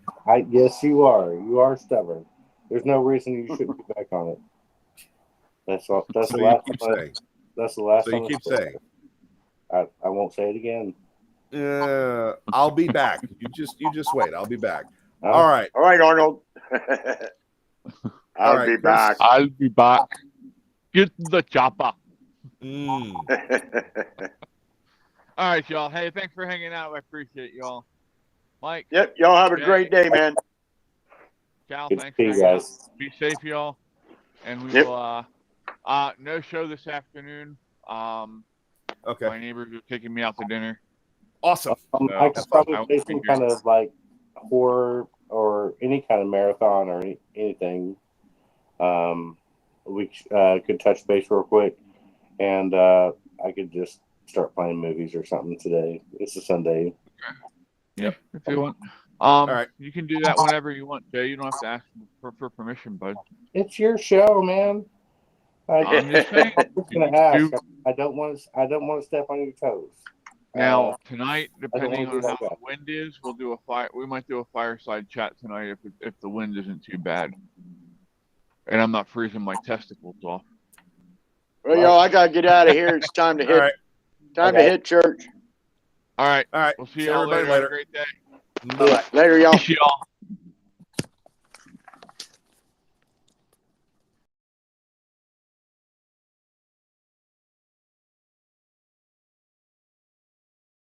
D: Yes, you are. You are stubborn. There's no reason you shouldn't be back on it. That's all. That's
B: so
D: the last.
B: You keep saying.
D: That's the last.
B: So you keep saying.
D: I won't say it again.
B: I'll be back. You just wait. I'll be back. All right,
E: Arnold. I'll be
B: Chris.
E: back.
A: I'll be back. Get the chopper. All right, y'all. Hey, thanks for hanging out. I appreciate y'all. Mike.
E: Yep. Y'all have a great day, man.
A: Cal,
D: Good
A: thanks
D: to see you guys.
A: Be safe, y'all. And we will. No show this afternoon.
B: Okay.
A: My neighbors are taking me out to dinner.
B: Awesome.
D: I could probably play some kind of like horror or any kind of marathon or anything. We could touch base real quick. and I could just start playing movies or something today. It's a Sunday.
A: Yeah, if you want.
B: right.
A: You can do that whenever you want, Jay. You don't have to ask for permission, bud.
D: It's your show, man.
A: I'm just saying.
D: I'm just gonna ask.
A: do-
D: I don't want to step on your toes.
A: Now tonight,
D: wanna
A: depending
D: do
A: on how
D: like
A: the
D: that.
A: wind is, we'll do a fire. We might do a fireside chat tonight if the wind isn't too bad, and I'm not freezing my testicles off.
E: Well, y'all, I gotta get out of here. It's time to
B: All
E: hit.
B: right.
E: Time to hit church.
A: All right.
B: All right.
A: We'll see
B: See
A: y'all
B: everybody
A: later. Have a
B: later.
A: great day.
B: Bye-bye.
E: Later, y'all.
A: Peace, y'all.